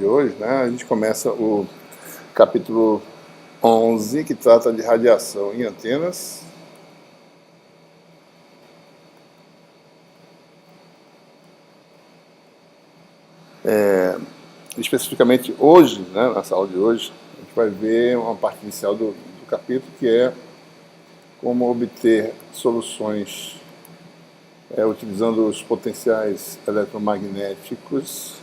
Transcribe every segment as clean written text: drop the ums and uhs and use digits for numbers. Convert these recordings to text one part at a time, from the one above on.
de hoje, né, a gente começa o capítulo 11, que trata de radiação em antenas. Especificamente hoje, né, nessa aula de hoje, a gente vai ver uma parte inicial do capítulo, que é como obter soluções utilizando os potenciais eletromagnéticos.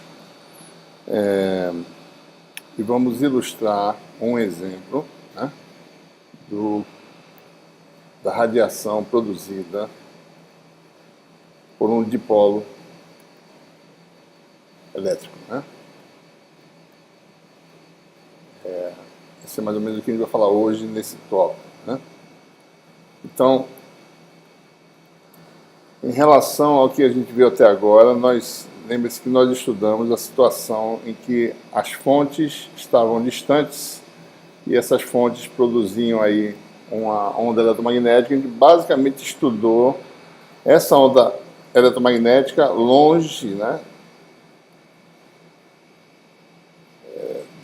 E vamos ilustrar um exemplo, né, da radiação produzida por um dipolo elétrico, né? Esse é mais ou menos o que a gente vai falar hoje nesse tópico, né? Então, em relação ao que a gente viu até agora, lembre-se que nós estudamos a situação em que as fontes estavam distantes e essas fontes produziam aí uma onda eletromagnética. A gente basicamente estudou essa onda eletromagnética longe, né,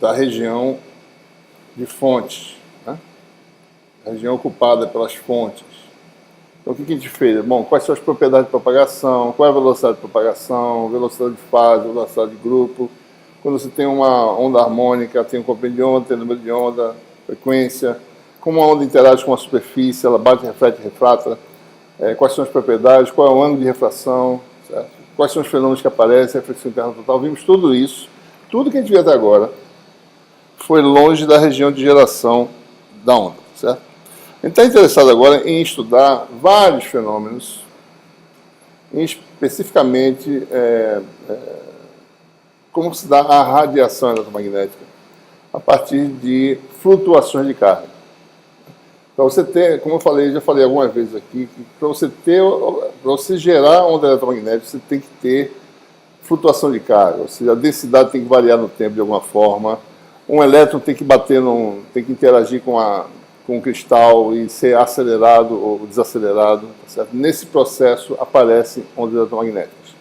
da região de fontes, né, a região ocupada pelas fontes. Então, o que a gente fez? Bom, quais são as propriedades de propagação, qual é a velocidade de propagação, velocidade de fase, velocidade de grupo. Quando você tem uma onda harmônica, tem um comprimento de onda, tem número de onda, frequência, como a onda interage com a superfície, ela bate, reflete, refrata, quais são as propriedades, qual é o ângulo de refração, certo? Quais são os fenômenos que aparecem, a reflexão interna total. Vimos tudo isso, tudo que a gente viu até agora foi longe da região de geração da onda, certo? A gente está interessado agora em estudar vários fenômenos, especificamente como se dá a radiação eletromagnética a partir de flutuações de carga. Para você ter, como eu falei, já falei algumas vezes aqui, que para você gerar onda eletromagnética, você tem que ter flutuação de carga, ou seja, a densidade tem que variar no tempo de alguma forma, um elétron tem que tem que interagir com o cristal e ser acelerado ou desacelerado, tá certo? Nesse processo aparecem ondas eletromagnéticas.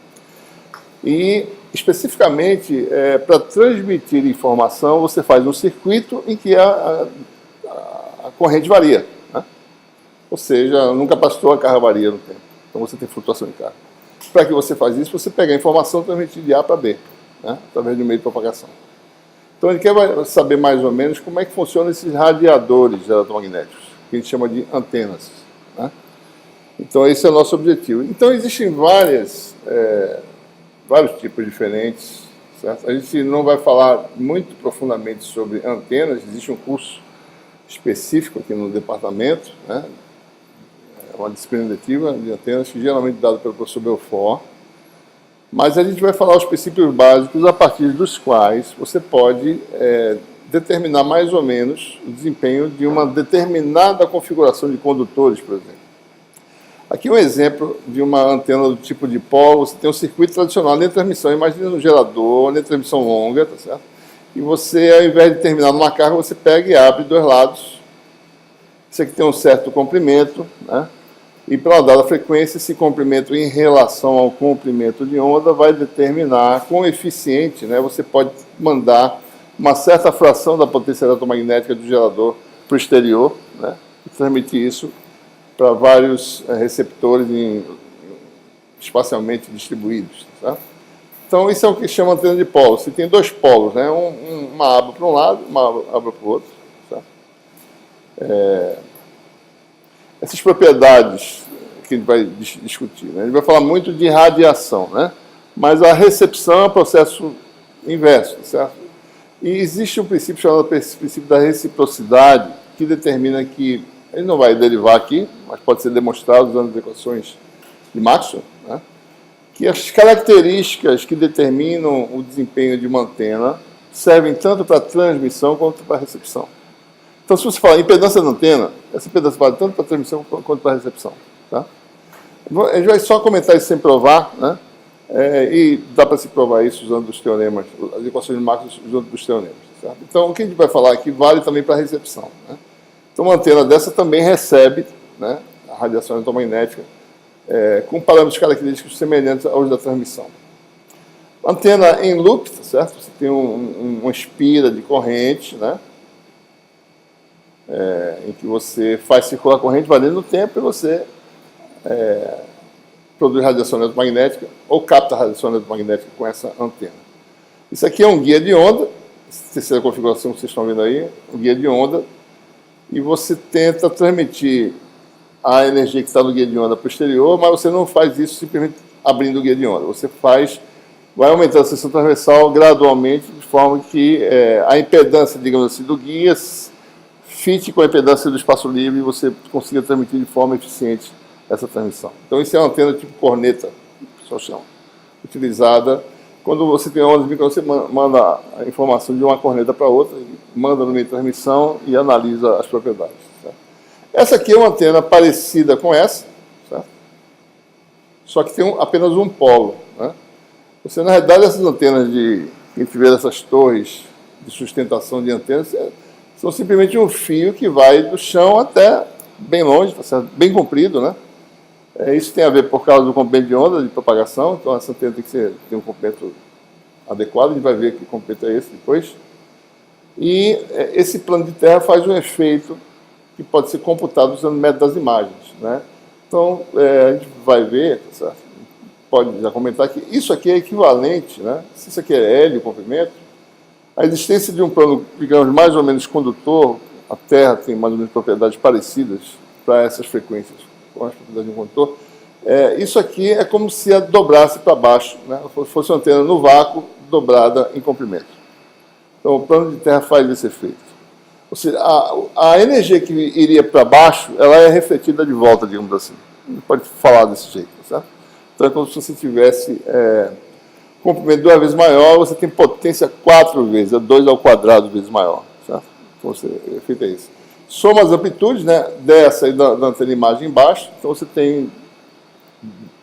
E, especificamente, para transmitir informação, você faz um circuito em que a corrente varia, né? Ou seja, num capacitor a carga varia no tempo. Então você tem flutuação de carga. Para que você faz isso, você pega a informação e transmite de A para B, né, através de um meio de propagação. Então ele quer saber mais ou menos como é que funcionam esses radiadores eletromagnéticos, que a gente chama de antenas, né? Então esse é o nosso objetivo. Então existem vários tipos diferentes, certo? A gente não vai falar muito profundamente sobre antenas, existe um curso específico aqui no departamento, né? É uma disciplina letiva de antenas, que geralmente é dada pelo professor Belfort. Mas a gente vai falar os princípios básicos a partir dos quais você pode determinar mais ou menos o desempenho de uma determinada configuração de condutores, por exemplo. Aqui um exemplo de uma antena do tipo dipolo. Você tem um circuito tradicional de transmissão. Imagina um gerador de transmissão longa, tá certo? E você, ao invés de terminar numa carga, você pega e abre dois lados. Isso aqui tem um certo comprimento, né? E para uma dada frequência, esse comprimento em relação ao comprimento de onda vai determinar quão eficiente, né, você pode mandar uma certa fração da potência eletromagnética do gerador para o exterior, né, e transmitir isso para vários receptores espacialmente distribuídos. Tá? Então, isso é o que chama antena de polo. Você tem dois polos, né, uma aba para um lado, uma aba para o outro. Tá? Essas propriedades que a gente vai discutir, né? A gente vai falar muito de radiação, né? Mas a recepção é um processo inverso, certo? E existe um princípio chamado princípio da reciprocidade, que determina que, ele não vai derivar aqui, mas pode ser demonstrado usando as equações de Maxwell, né? Que as características que determinam o desempenho de uma antena servem tanto para a transmissão quanto para a recepção. Então, se você falar impedância da antena, essa impedância vale tanto para a transmissão quanto para a recepção. Tá? A gente vai só comentar isso sem provar, né? E dá para se provar isso usando os teoremas, as equações de Maxwell usando os teoremas. Tá? Então, o que a gente vai falar aqui vale também para a recepção. Né? Então, uma antena dessa também recebe, né, a radiação eletromagnética com parâmetros característicos semelhantes aos da transmissão. Antena em loop, tá certo? Você tem uma espira de corrente, né? Em que você faz circular a corrente valendo o tempo e você produz radiação eletromagnética ou capta radiação eletromagnética com essa antena. Isso aqui é um guia de onda, terceira configuração que vocês estão vendo aí, um guia de onda, e você tenta transmitir a energia que está no guia de onda para o exterior, mas você não faz isso simplesmente abrindo o guia de onda. Você vai aumentando a seção transversal gradualmente, de forma que a impedância, digamos assim, do guia fite com a impedância do espaço livre e você consiga transmitir de forma eficiente essa transmissão. Então, isso é uma antena tipo corneta, que o pessoal chama, utilizada quando você tem ondas de micro, você manda a informação de uma corneta para outra, manda no meio de transmissão e analisa as propriedades. Certo? Essa aqui é uma antena parecida com essa, certo? Só que tem apenas um polo. Né? Você, na realidade, essas antenas que a gente vê dessas torres de sustentação de antenas, são simplesmente um fio que vai do chão até bem longe, tá certo? Bem comprido, né? Isso tem a ver por causa do comprimento de onda de propagação, então essa antena tem que ter um comprimento adequado, a gente vai ver que comprimento é esse depois. E esse plano de terra faz um efeito que pode ser computado usando o método das imagens, né? Então, a gente vai ver, tá certo? Pode já comentar que isso aqui é equivalente, né? Se isso aqui é L, o comprimento, a existência de um plano, digamos, mais ou menos condutor, a Terra tem mais ou menos propriedades parecidas para essas frequências, com as propriedades de um condutor, isso aqui é como se a dobrasse para baixo, né? Fosse uma antena no vácuo, dobrada em comprimento. Então, o plano de terra faz esse efeito. Ou seja, a energia que iria para baixo, ela é refletida de volta, digamos assim. Não pode falar desse jeito, certo? Então, é como se você tivesse comprimento 2 vezes maior, você tem potência 4 vezes, 2 ao quadrado vezes maior, certo? Então, o efeito é esse. Soma as amplitudes, né, dessa e da antena imagem embaixo, então você tem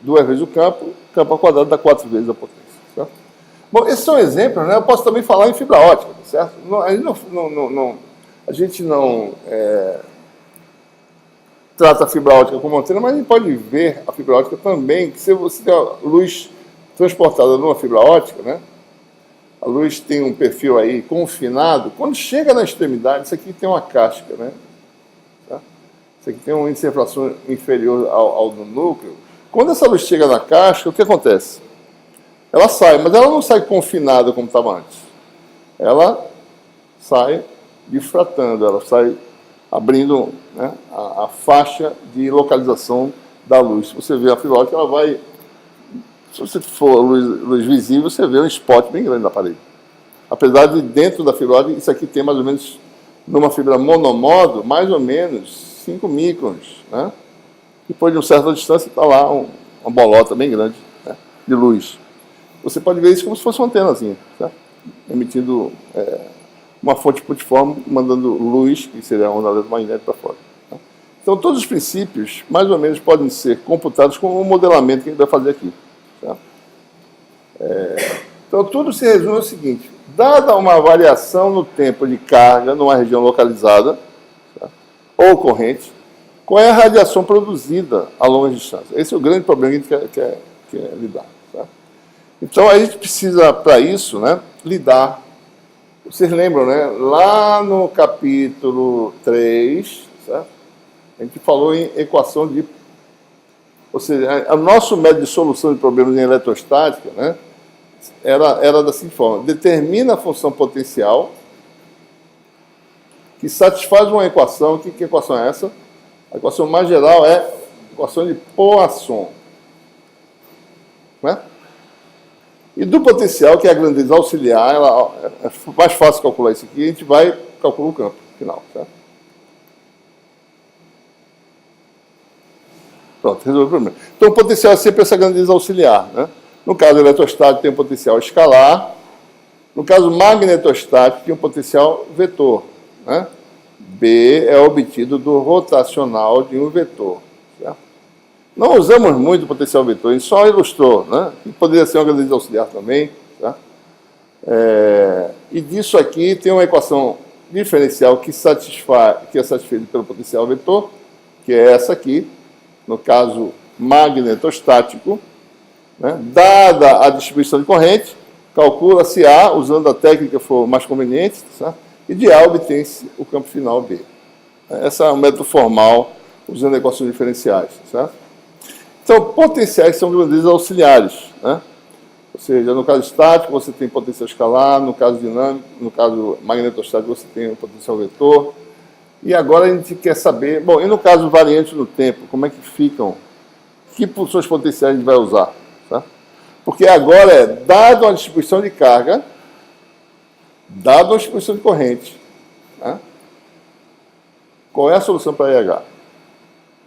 2 vezes o campo ao quadrado dá 4 vezes a potência. Certo? Bom, esses são exemplos, né? Eu posso também falar em fibra ótica, certo? A gente não trata a fibra ótica como antena, mas a gente pode ver a fibra ótica também, que se você tem a luz transportada numa fibra ótica, né? A luz tem um perfil aí confinado. Quando chega na extremidade, isso aqui tem uma casca, né? Tá? Isso aqui tem um índice de refração inferior ao do núcleo. Quando essa luz chega na casca, o que acontece? Ela sai, mas ela não sai confinada como estava antes. Ela sai difratando, ela sai abrindo, né, a faixa de localização da luz. Se você vê a fibra ótica, ela vai... Se você for luz visível, você vê um spot bem grande na parede. Apesar de dentro da fibra ótica, isso aqui tem mais ou menos, numa fibra monomodo, mais ou menos 5 microns. Né? Depois de uma certa distância, está lá uma bolota bem grande, né, de luz. Você pode ver isso como se fosse uma antenazinha, certo? Emitindo uma fonte putiforme, mandando luz, que seria a onda eletromagnética, para fora. Tá? Então, todos os princípios, mais ou menos, podem ser computados com o modelamento que a gente vai fazer aqui. Tá? Então, tudo se resume ao seguinte: dada uma variação no tempo de carga numa região localizada, tá, ou corrente, qual é a radiação produzida a longa distância? Esse é o grande problema que a gente quer lidar. Tá? Então, a gente precisa, para isso, né, lidar. Vocês lembram, né? Lá no capítulo 3, certo? A gente falou em equação de... Ou seja, o nosso método de solução de problemas em eletrostática, né, era da seguinte forma: determina a função potencial que satisfaz uma equação. Que equação é essa? A equação mais geral é a equação de Poisson. Né? E do potencial, que é a grandeza auxiliar, é mais fácil calcular isso aqui, a gente vai calcular o campo final. Certo? Pronto, resolveu o problema. Então, o potencial é sempre essa grandeza auxiliar. Né? No caso eletrostático, tem um potencial escalar. No caso magnetostático, tem um potencial vetor. Né? B é obtido do rotacional de um vetor. Certo? Não usamos muito o potencial vetor, a gente só ilustrou. Né? E poderia ser uma grandeza auxiliar também. Certo? E disso aqui tem uma equação diferencial que é satisfeita pelo potencial vetor, que é essa aqui. No caso magnetostático, né, dada a distribuição de corrente, calcula-se A, usando a técnica que for mais conveniente, certo? E de A obtém-se o campo final B. Esse é o método formal, usando equações diferenciais, certo? Então, potenciais são grandezas auxiliares, né? Ou seja, no caso estático, você tem potencial escalar, no caso dinâmico, no caso magnetostático, você tem o potencial vetor. E agora a gente quer saber, bom, e no caso variante no tempo, como é que ficam? Que funções potenciais a gente vai usar? Tá? Porque agora é dado uma distribuição de carga, dado uma distribuição de corrente, tá? Qual é a solução para IH?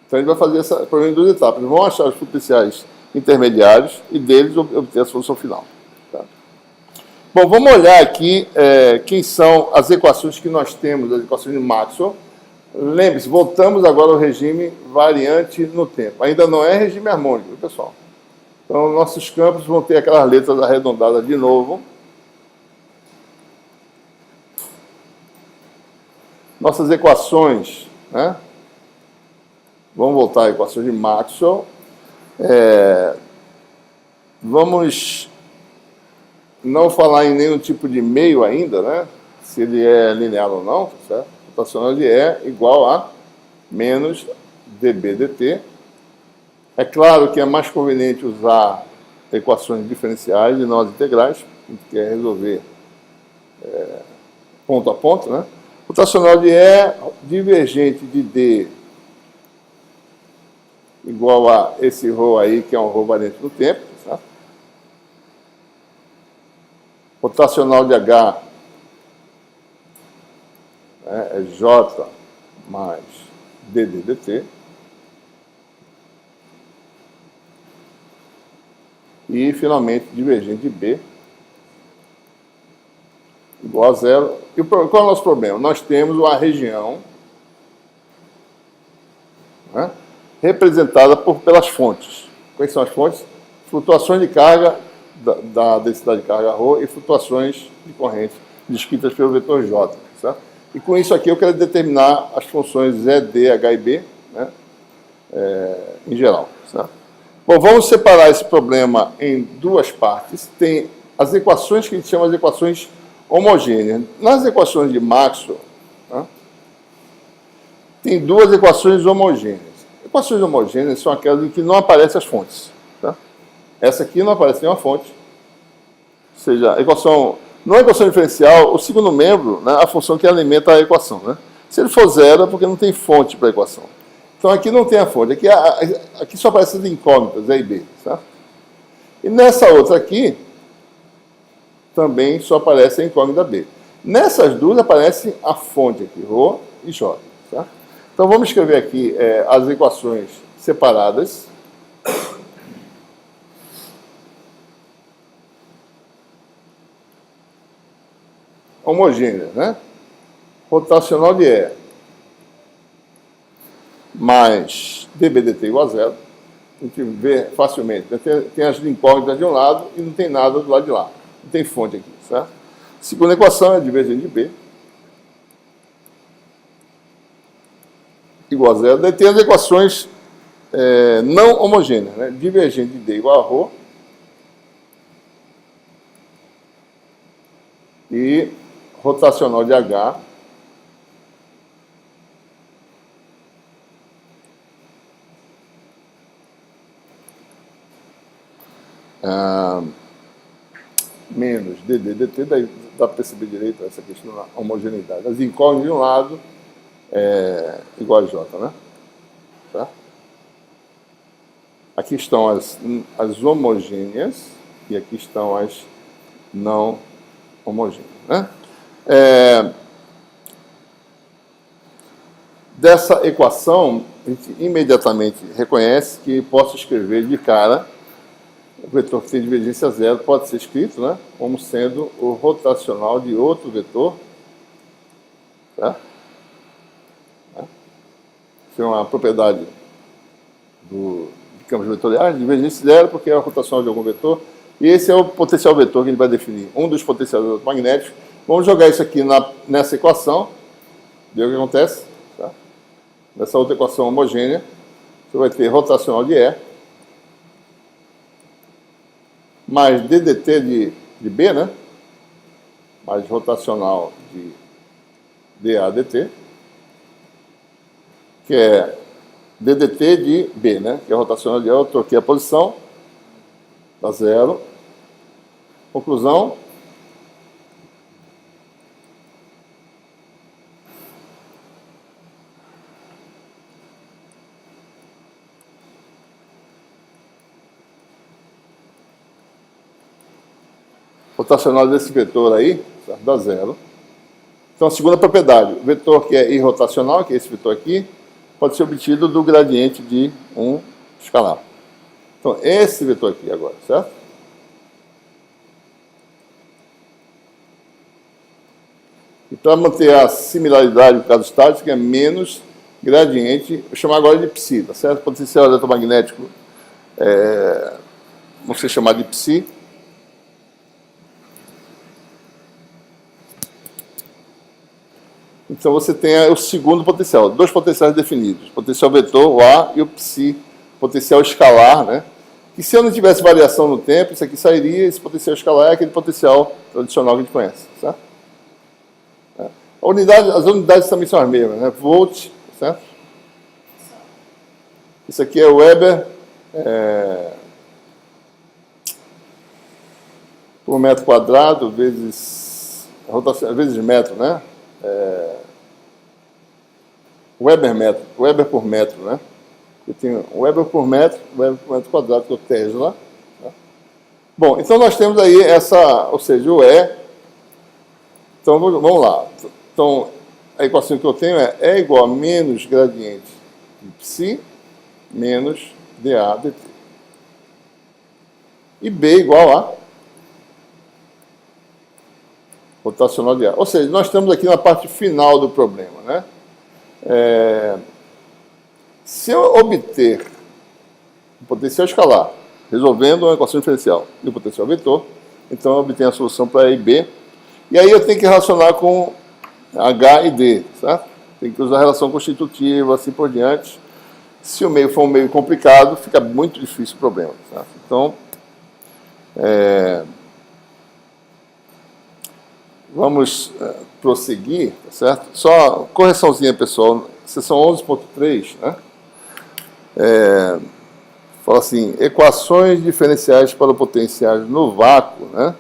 Então a gente vai fazer esse problema em duas etapas. Vamos achar os potenciais intermediários e deles obter a solução final. Tá? Bom, vamos olhar aqui quem são as equações que nós temos, as equações de Maxwell. Lembre-se, voltamos agora ao regime variante no tempo. Ainda não é regime harmônico, viu, pessoal? Então, nossos campos vão ter aquelas letras arredondadas de novo. Nossas equações, né? Vamos voltar à equação de Maxwell. Vamos não falar em nenhum tipo de meio ainda, né? Se ele é linear ou não, tá certo? A rotacional de E igual a menos dB dt. É claro que é mais conveniente usar equações diferenciais e não as integrais, a gente quer resolver ponto a ponto, né? Rotacional de E divergente de D igual a esse ρ aí, que é um ρ variante no tempo, tá? Rotacional de H é J mais dd dt. E, finalmente, divergente de B igual a zero. E qual é o nosso problema? Nós temos uma região, né, representada pelas fontes. Quais são as fontes? Flutuações de carga da densidade de carga ρ e flutuações de corrente descritas pelo vetor J. Certo? E com isso aqui eu quero determinar as funções E, D, H e B, né, em geral. Certo? Bom, vamos separar esse problema em duas partes. Tem as equações que a gente chama de equações homogêneas. Nas equações de Maxwell, tá, tem duas equações homogêneas. Equações homogêneas são aquelas em que não aparecem as fontes. Tá? Essa aqui não aparece nenhuma fonte. Ou seja, a equação, não é equação diferencial, o segundo membro, né, a função que alimenta a equação. Né? Se ele for zero, é porque não tem fonte para a equação. Então aqui não tem a fonte, aqui só aparecem as incógnitas, E e B. Tá? E nessa outra aqui, também só aparece a incógnita B. Nessas duas aparece a fonte aqui, ρ e J. Tá? Então vamos escrever aqui as equações separadas. Homogêneas, né? Rotacional de E mais dB dt igual a zero. A gente vê facilmente. Tem as incógnitas de um lado e não tem nada do lado de lá. Não tem fonte aqui, certo? Segunda equação é divergente de B igual a zero. Daí tem as equações não homogêneas, né? Divergente de D igual a ρ e rotacional de H menos dd dt, daí dá para perceber direito essa questão da homogeneidade. As incógnitas de um lado igual a J, né? Tá? Aqui estão as homogêneas e aqui estão as não homogêneas, né? Dessa equação, a gente imediatamente reconhece que posso escrever de cara o vetor que tem divergência zero, pode ser escrito, né, como sendo o rotacional de outro vetor. Tá? Isso é uma propriedade de campos vetoriais, divergência zero, porque é a rotacional de algum vetor. E esse é o potencial vetor que a gente vai definir, um dos potenciais magnéticos. Vamos jogar isso aqui nessa equação, ver o que acontece. Tá? Nessa outra equação homogênea, você vai ter rotacional de E mais ddt de B, né? Mais rotacional de dA dt, que é ddt de B, né? Que é rotacional de A, eu troquei a posição, dá zero. Conclusão. Rotacional desse vetor aí, certo? Dá zero. Então, a segunda propriedade, o vetor que é irrotacional, que é esse vetor aqui, pode ser obtido do gradiente de um escalar. Então, esse vetor aqui agora, certo? E para manter a similaridade do caso estático, é menos gradiente, vou chamar agora de psi, tá certo? Potencial eletromagnético, vamos ser chamado de psi. Então você tem o segundo potencial, dois potenciais definidos, o potencial vetor, o A, e o psi, potencial escalar, né? E se eu não tivesse variação no tempo, isso aqui sairia, esse potencial escalar é aquele potencial tradicional que a gente conhece, certo? As unidades também são as mesmas, né? Volt, certo? Isso aqui é Weber por metro quadrado vezes metro, né? Weber por metro, né? Eu tenho Weber por metro quadrado, que é o Tesla. Tá? Bom, então nós temos aí ou seja, o E. Então, vamos lá. Então, a equação que eu tenho é E igual a menos gradiente de psi menos dA dt. E B igual a rotacional de A. Ou seja, nós estamos aqui na parte final do problema, né? Se eu obter o potencial escalar, resolvendo uma equação diferencial e o potencial vetor, então eu obtenho a solução para E e B. E aí eu tenho que relacionar com H e D, certo? Tem que usar relação constitutiva, assim por diante. Se o meio for um meio complicado, fica muito difícil o problema, certo? Então, vamos prosseguir, tá certo? Só correçãozinha, pessoal. Seção 11.3, né? Fala assim, equações diferenciais para potenciais no vácuo, né?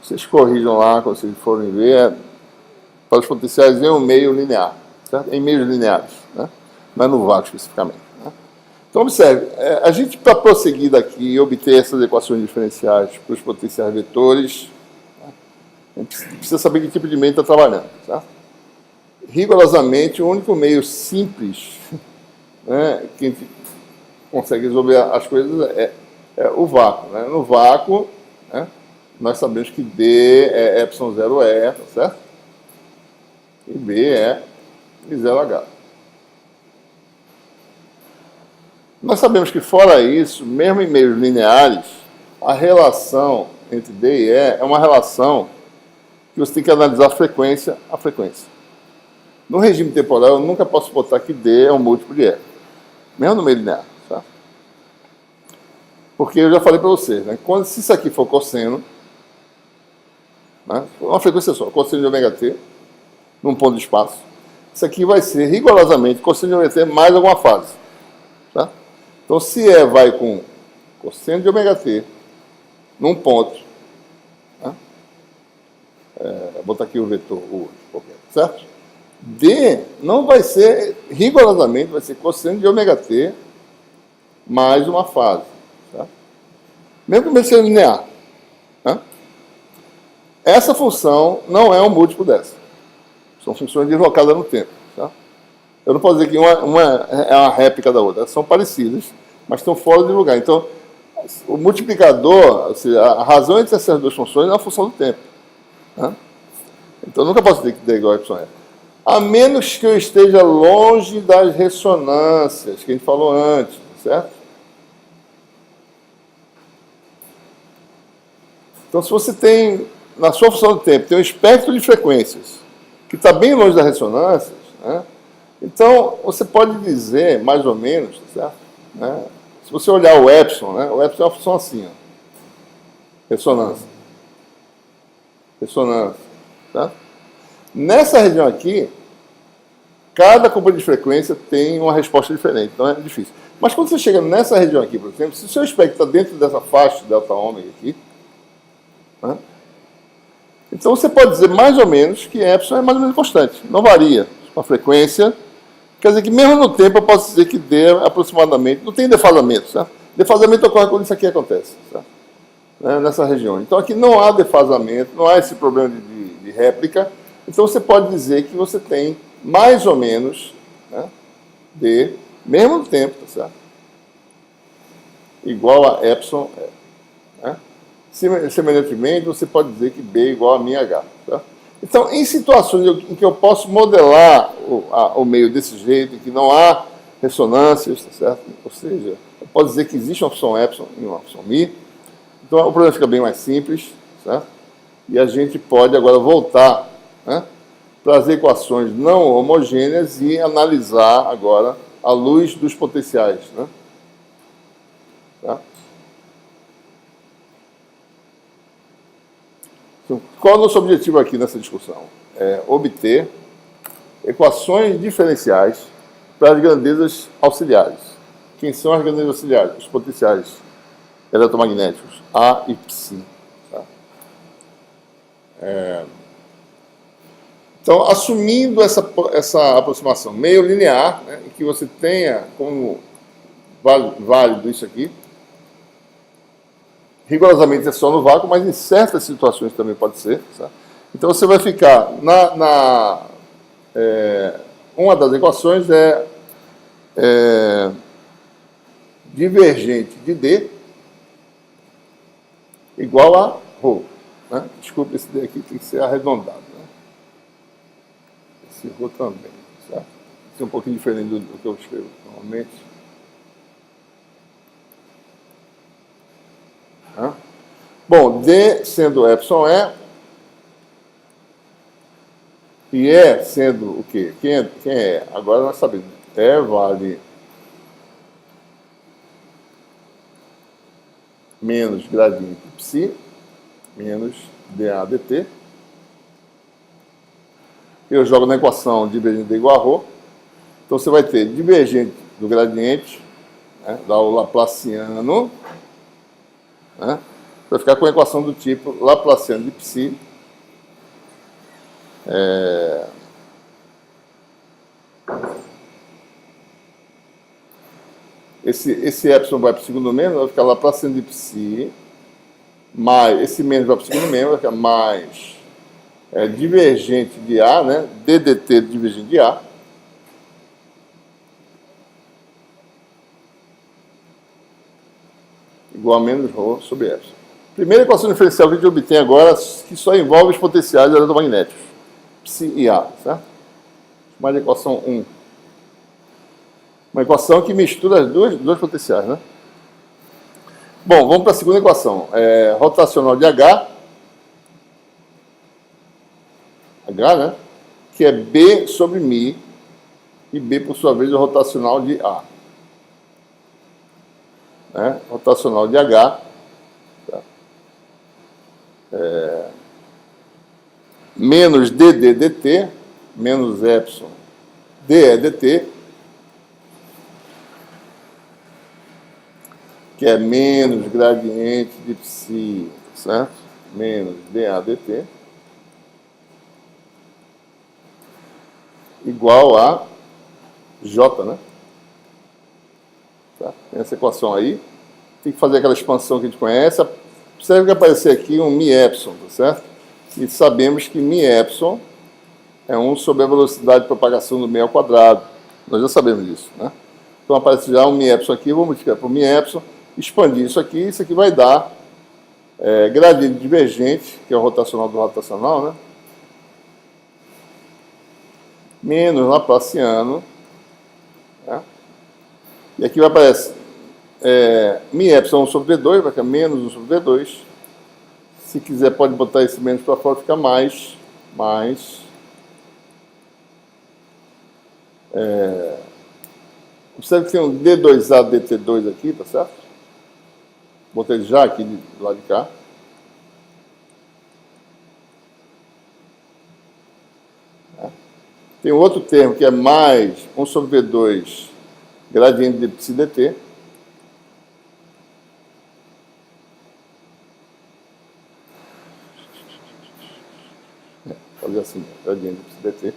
Vocês corrijam lá, quando vocês forem ver, para os potenciais em um meio linear, certo? Em meios lineares, né? Mas no vácuo especificamente. Né? Então, observe, a gente, para prosseguir daqui e obter essas equações diferenciais para os potenciais vetores, né? A gente precisa saber que tipo de meio está trabalhando, certo? Rigorosamente, o único meio simples, né, que a gente consegue resolver as coisas é o vácuo. Né? No vácuo, né, nós sabemos que D é ε0E, tá certo? E B é I0H. Nós sabemos que, fora isso, mesmo em meios lineares, a relação entre D e E é uma relação que você tem que analisar frequência a frequência. No regime temporal, eu nunca posso botar que D é um múltiplo de E, mesmo no meio linear. Tá? Porque eu já falei para vocês, né? Se isso aqui for cosseno, né? Uma frequência só, cosseno de ômega t, num ponto de espaço, isso aqui vai ser rigorosamente cosseno de ômega t mais alguma fase. Tá? Então, se E vai com cosseno de ômega t num ponto, né? Vou botar aqui o vetor, certo? D não vai ser, rigorosamente, vai ser cosseno de ômega t mais uma fase. Tá? Mesmo que seja linear. Tá? Essa função não é um múltiplo dessa. São funções deslocadas no tempo. Tá? Eu não posso dizer que uma é uma réplica da outra. Elas são parecidas, mas estão fora de lugar. Então, o multiplicador, ou seja, a razão entre essas duas funções é a função do tempo. Tá? Então, eu nunca posso dizer que D é igual a YE. A menos que eu esteja longe das ressonâncias, que a gente falou antes, certo? Então, se você tem, na sua função do tempo, tem um espectro de frequências que está bem longe das ressonâncias, né? Então, você pode dizer, mais ou menos, certo? Né? Se você olhar o epsilon, né? O epsilon é uma função assim, ó. Ressonância. Ressonância. Tá? Nessa região aqui, cada componente de frequência tem uma resposta diferente, então é difícil. Mas quando você chega nessa região aqui, por exemplo, se o seu espectro está dentro dessa faixa de delta ômega aqui, né, então você pode dizer mais ou menos que epsilon é mais ou menos constante, não varia com a frequência. Quer dizer que mesmo no tempo eu posso dizer que D aproximadamente, não tem defasamento, certo? Defasamento ocorre quando isso aqui acontece, certo? Nessa região. Então aqui não há defasamento, não há esse problema de réplica, então você pode dizer que você tem mais ou menos, né, D, mesmo no tempo, tá certo? Igual a epsilon, né? Semelhantemente, você pode dizer que B é igual a minha H, tá? Então, em situações em que eu posso modelar o meio desse jeito, em que não há ressonâncias, tá certo? Ou seja, eu posso dizer que existe uma opção epsilon e uma opção mi, então o problema fica bem mais simples, certo? E a gente pode agora voltar, né, para as equações não homogêneas e analisar agora à luz dos potenciais, né? Tá? Então, qual é o nosso objetivo aqui nessa discussão? É obter equações diferenciais para as grandezas auxiliares. Quem são as grandezas auxiliares? Os potenciais eletromagnéticos, A e Psi. Tá? Então, assumindo essa aproximação meio linear, né, em que você tenha como válido isso aqui, rigorosamente é só no vácuo, mas em certas situações também pode ser. Certo? Então você vai ficar uma das equações é divergente de D igual a ρ. Né? Desculpe, esse D aqui tem que ser arredondado. Né? Esse ρ também. Certo? Isso é um pouquinho diferente do que eu escrevo normalmente. Bom, D sendo epsilon e E sendo o quê? Quem é? Agora nós sabemos. E vale menos gradiente psi, menos dA dt. Eu jogo na equação divergente D igual a ρ. Então você vai ter divergente do gradiente, né, dá o laplaciano, né? Vai ficar com a equação do tipo laplaciano de psi esse epsilon vai para o segundo menos, vai ficar laplaciano de psi, mais esse menos vai para o segundo menos, vai ficar mais divergente de A, né? ddt divergente de A, igual a menos ρ sobre epsilon. Primeira equação diferencial que a gente obtém agora, que só envolve os potenciais eletromagnéticos, psi e A, certo? Mais equação 1. Uma equação que mistura as duas potenciais, né? Bom, vamos para a segunda equação. Rotacional de H, né? Que é B sobre μ, e B, por sua vez, é o rotacional de A. Né? Rotacional de H, tá? Menos dd dt, menos epsilon dE dt, que é menos gradiente de psi, certo? Menos dA dt, igual a J, né? Tá? Tem essa equação aí. Tem que fazer aquela expansão que a gente conhece. Observe que aparecer aqui um μ epsilon, tá certo? E sabemos que μ epsilon é 1 sobre a velocidade de propagação do meio ao quadrado. Nós já sabemos disso, né? Então aparece já um μ epsilon aqui, vou multiplicar por μ epsilon, expandir isso aqui vai dar gradiente divergente, que é o rotacional do rotacional, né? Menos laplaciano, né? E aqui vai aparecer μ epsilon 1 sobre V2, vai ficar menos 1 sobre V2. Se quiser, pode botar esse menos para fora, fica mais. Observe que tem um D2A dt2 aqui, tá certo? Botei ele já aqui do lado de cá. Tem outro termo que é mais 1 sobre V2 gradiente de psi dt. Fazer assim, gradiente de psi dt.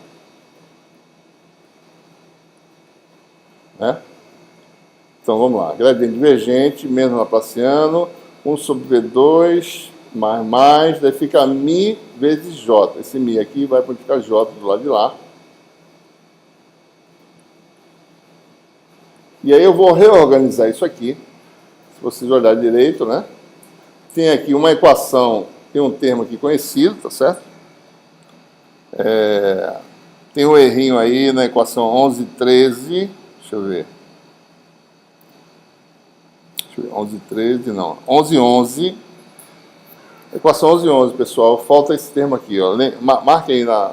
Né? Então, vamos lá. Gradiente divergente, menos laplaciano, 1 sobre V2, mais, daí fica mi vezes j. Esse mi aqui vai multiplicar j do lado de lá. E aí eu vou reorganizar isso aqui. Se vocês olharem direito, né? Tem aqui uma equação, tem um termo aqui conhecido, tá certo? Tem um errinho aí na equação 11, 13. Deixa eu ver. 11, 13, não. 11, 11. Equação 11, 11, pessoal. Falta esse termo aqui, ó. Marque aí na...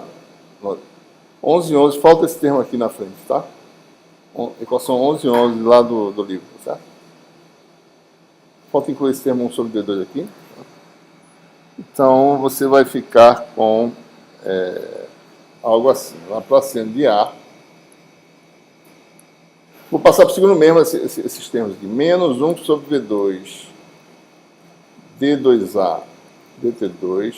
11, 11, falta esse termo aqui na frente, tá? Equação 11, 11 lá do livro, certo? Falta incluir esse termo 1 sobre D2 aqui. Então, você vai ficar com algo assim, laplaciano de A. Vou passar para o segundo mesmo esses termos aqui. Menos 1 sobre V2 D2A dt2.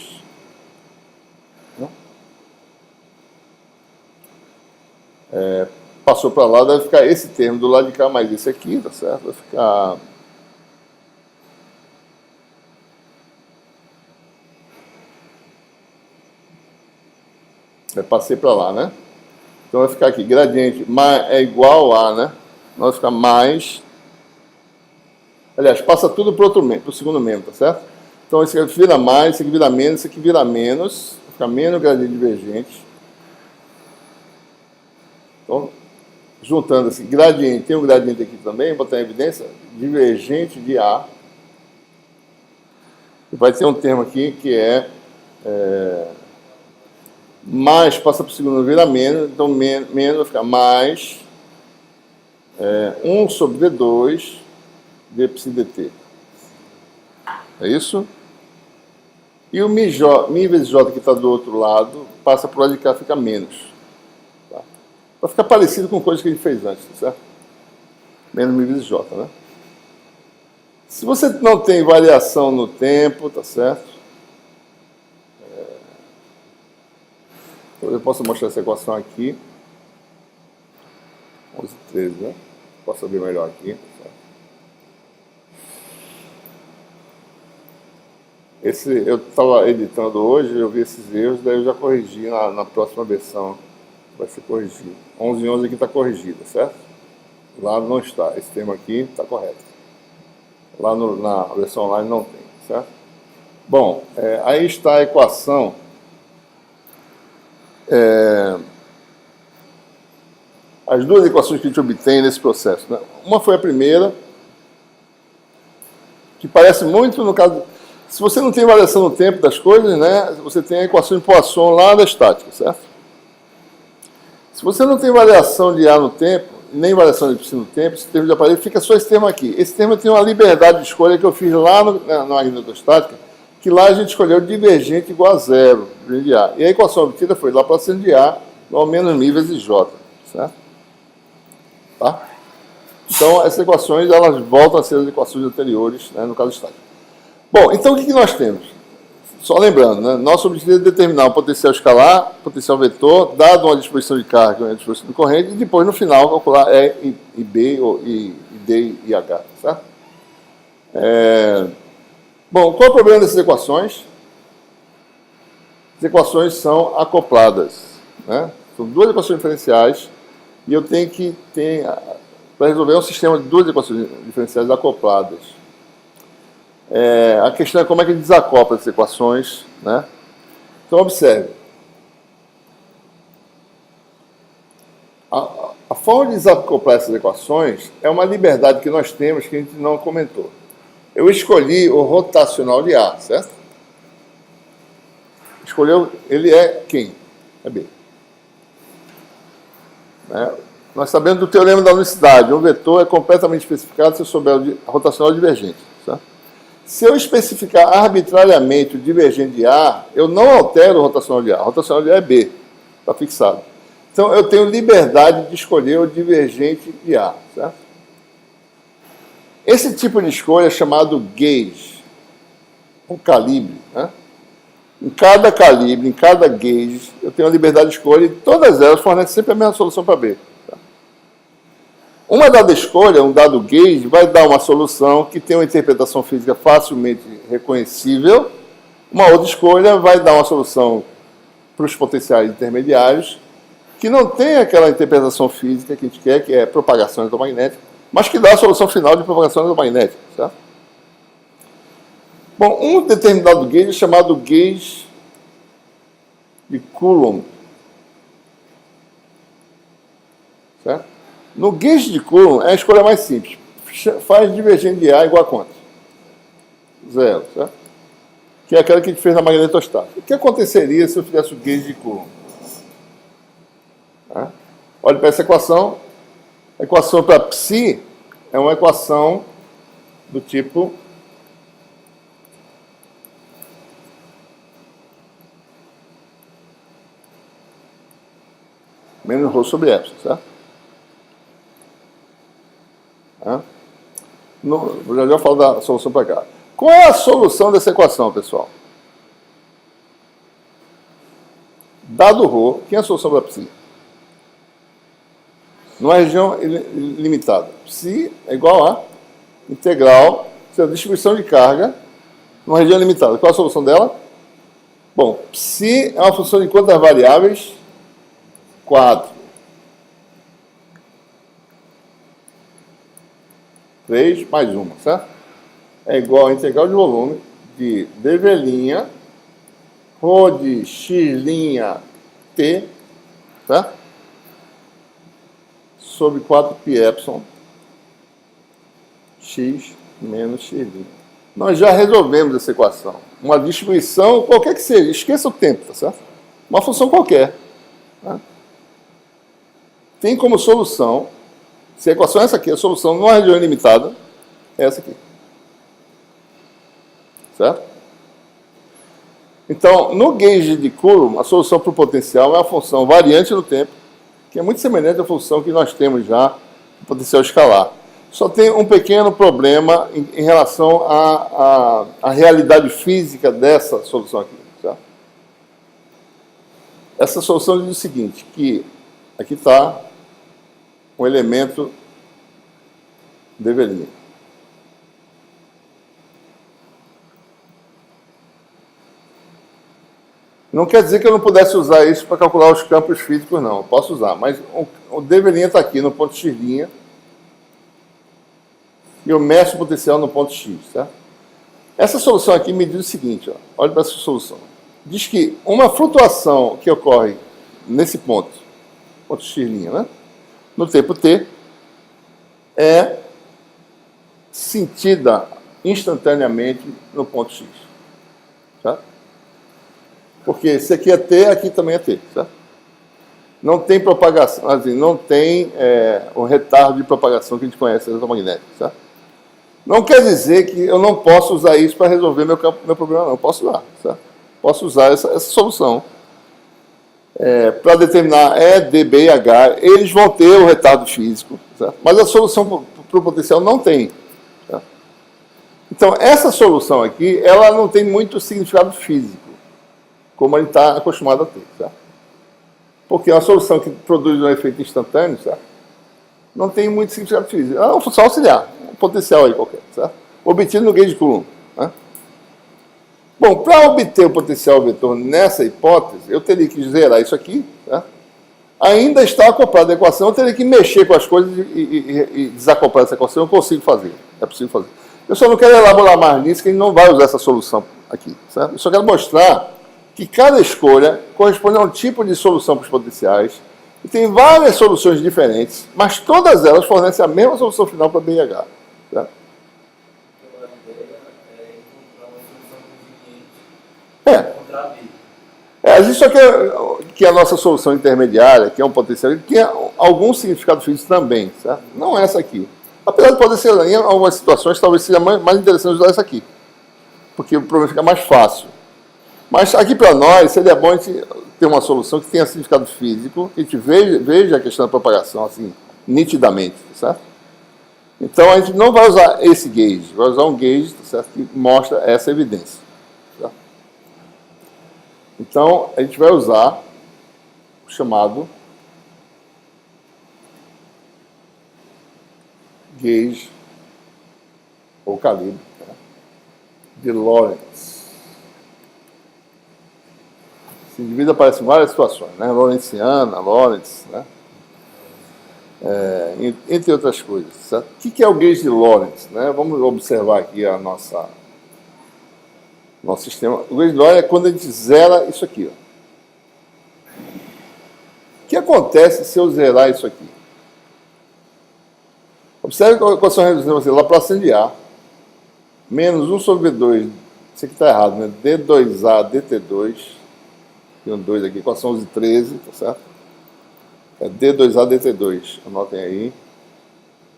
Passou para lá, deve ficar esse termo do lado de cá, mais esse aqui, tá certo? Vai ficar... Passei para lá, né? Então vai ficar aqui, gradiente é igual a, né? Vai ficar mais... Aliás, passa tudo para o segundo membro, tá certo? Então esse aqui vira mais, esse aqui vira menos, esse aqui vira menos. Vai ficar menos gradiente divergente. Então, juntando esse gradiente, tem um gradiente aqui também, vou botar em evidência, divergente de A. E vai ter um termo aqui que mais, passa para o segundo, vira menos, então menos vai ficar mais 1 sobre D2 de psi dt. É isso? E o mi vezes j que está do outro lado, passa para o lado de cá, fica menos. Tá? Vai ficar parecido com coisas que a gente fez antes, tá certo? Menos mi vezes j, né? Se você não tem variação no tempo, tá certo? Eu posso mostrar essa equação aqui. 11, 13, né? Posso abrir melhor aqui. Eu estava editando hoje, eu vi esses erros, daí eu já corrigi na próxima versão. Vai ser corrigido. 11, 11 aqui está corrigido, certo? Lá não está. Esse termo aqui está correto. Lá na versão online não tem, certo? Bom, aí está a equação. As duas equações que a gente obtém nesse processo, né? Uma foi a primeira, que parece muito no caso... Se você não tem variação no tempo das coisas, né, você tem a equação de Poisson lá da estática, certo? Se você não tem variação de A no tempo, nem variação de psi no tempo, esse termo de aparelho, fica só esse termo aqui. Esse termo tem uma liberdade de escolha que eu fiz lá na magnetostática, que lá a gente escolheu divergente igual a zero de A. E a equação obtida foi laplaciano de A igual a menos mi vezes J, certo? Tá? Então, essas equações, elas voltam a ser as equações anteriores, né, no caso estático. Bom, então o que nós temos? Só lembrando, né, nosso objetivo é determinar o potencial escalar, potencial vetor, dado uma disposição de carga e uma disposição de corrente, e depois, no final, calcular E e B, e D e H, certo? Bom, qual é o problema dessas equações? As equações são acopladas, né? São duas equações diferenciais, e eu tenho que ter, para resolver um sistema de duas equações diferenciais acopladas. A questão é como é que a gente desacopla essas equações, né? Então, observe. A forma de desacoplar essas equações é uma liberdade que nós temos que a gente não comentou. Eu escolhi o rotacional de A, certo? Escolheu, ele é quem? É B. Né? Nós sabemos do teorema da unicidade. Um vetor é completamente especificado se eu souber o rotacional divergente, certo? Se eu especificar arbitrariamente o divergente de A, eu não altero o rotacional de A. O rotacional de A é B, está fixado. Então, eu tenho liberdade de escolher o divergente de A, certo? Esse tipo de escolha é chamado gauge, um calibre, né? Em cada calibre, em cada gauge, eu tenho a liberdade de escolha e todas elas fornecem sempre a mesma solução para B. Tá? Uma dada escolha, um dado gauge, vai dar uma solução que tem uma interpretação física facilmente reconhecível. Uma outra escolha vai dar uma solução para os potenciais intermediários que não tem aquela interpretação física que a gente quer, que é propagação eletromagnética, mas que dá a solução final de propagação eletromagnética. Certo? Bom, um determinado gauge é chamado gauge de Coulomb. Certo? No gauge de Coulomb é a escolha mais simples. Faz divergente de A igual a quanto? Zero. Certo? Que é aquela que a gente fez na magnetostática. O que aconteceria se eu fizesse o gauge de Coulomb? Tá? Olhe para essa equação. A equação para psi é uma equação do tipo menos ρ sobre epsilon, certo? Tá? Já já falo da solução para cá. Qual é a solução dessa equação, pessoal? Dado ρ, quem é a solução para psi? Numa região limitada. Psi é igual a integral, a distribuição de carga numa região limitada. Qual é a solução dela? Bom, psi é uma função de quantas variáveis? 4. 3 mais 1, certo? É igual a integral de volume de dV', ρ de x' t, certo? Sobre 4π x menos x'. Nós já resolvemos essa equação. Uma distribuição, qualquer que seja, esqueça o tempo, tá certo? Uma função qualquer. Tá? Tem como solução, se a equação é essa aqui, a solução numa região ilimitada é essa aqui. Certo? Então, no gauge de Coulomb, a solução para o potencial é uma função variante no tempo, que é muito semelhante à função que nós temos já no potencial escalar. Só tem um pequeno problema em relação à realidade física dessa solução aqui. Certo? Essa solução diz o seguinte, que aqui está um elemento dV'. Não quer dizer que eu não pudesse usar isso para calcular os campos físicos, não. Eu posso usar, mas o dV' está aqui no ponto x' e eu meço o potencial no ponto x. Certo? Essa solução aqui me diz o seguinte, ó, olha para essa solução. Diz que uma flutuação que ocorre nesse ponto x', né? No tempo t, é sentida instantaneamente no ponto x. Certo? Porque se aqui é t, aqui também é t. Certo? Não tem propagação, assim, não tem o retardo de propagação que a gente conhece eletromagnético. Certo? Não quer dizer que eu não posso usar isso para resolver meu problema, não. Eu posso usar. Certo? Posso usar essa solução. Para determinar E, D, B e H, eles vão ter o retardo físico, certo? Mas a solução para o potencial não tem. Certo? Então, essa solução aqui, ela não tem muito significado físico, como a gente está acostumado a ter. Certo? Porque uma solução que produz um efeito instantâneo, certo? Não tem muito significado físico. É uma função auxiliar, um potencial aí qualquer, certo? Obtido no gauge de Coulomb. Né? Bom, para obter o potencial vetor nessa hipótese, eu teria que zerar isso aqui, tá? Ainda está acoplada a equação, eu teria que mexer com as coisas e desacoplar essa equação, eu consigo fazer, é possível fazer. Eu só não quero elaborar mais nisso, que a gente não vai usar essa solução aqui, certo? Eu só quero mostrar que cada escolha corresponde a um tipo de solução para os potenciais, e tem várias soluções diferentes, mas todas elas fornecem a mesma solução final para B e H, certo? A gente só quer que a nossa solução intermediária, que é um potencial, tenha algum significado físico também, certo? Não essa aqui. Apesar de poder ser, em algumas situações, talvez seja mais interessante usar essa aqui, porque o problema fica mais fácil. Mas aqui para nós, seria bom a gente ter uma solução que tenha significado físico, que a gente veja a questão da propagação assim, nitidamente, certo? Então, a gente não vai usar esse gauge, vai usar um gauge, certo, que mostra essa evidência. Certo? Então, a gente vai usar o chamado gauge, ou calibre, né, de Lorentz. Esse indivíduo aparece em várias situações, né? Lorentziana, Lorentz, né? Entre outras coisas. Certo? O que é o gauge de Lorentz? Né? Vamos observar aqui nosso sistema. O gauge de Lorentz é quando a gente zera isso aqui. Ó. O que acontece se eu zerar isso aqui? Observe qual são as reduções. Laplaciano de A menos 1 sobre B2. Isso aqui está errado, né? D2A, DT2. Tem um 2 aqui, equação 11 e 13, tá certo? É D2A, DT2. Anotem aí.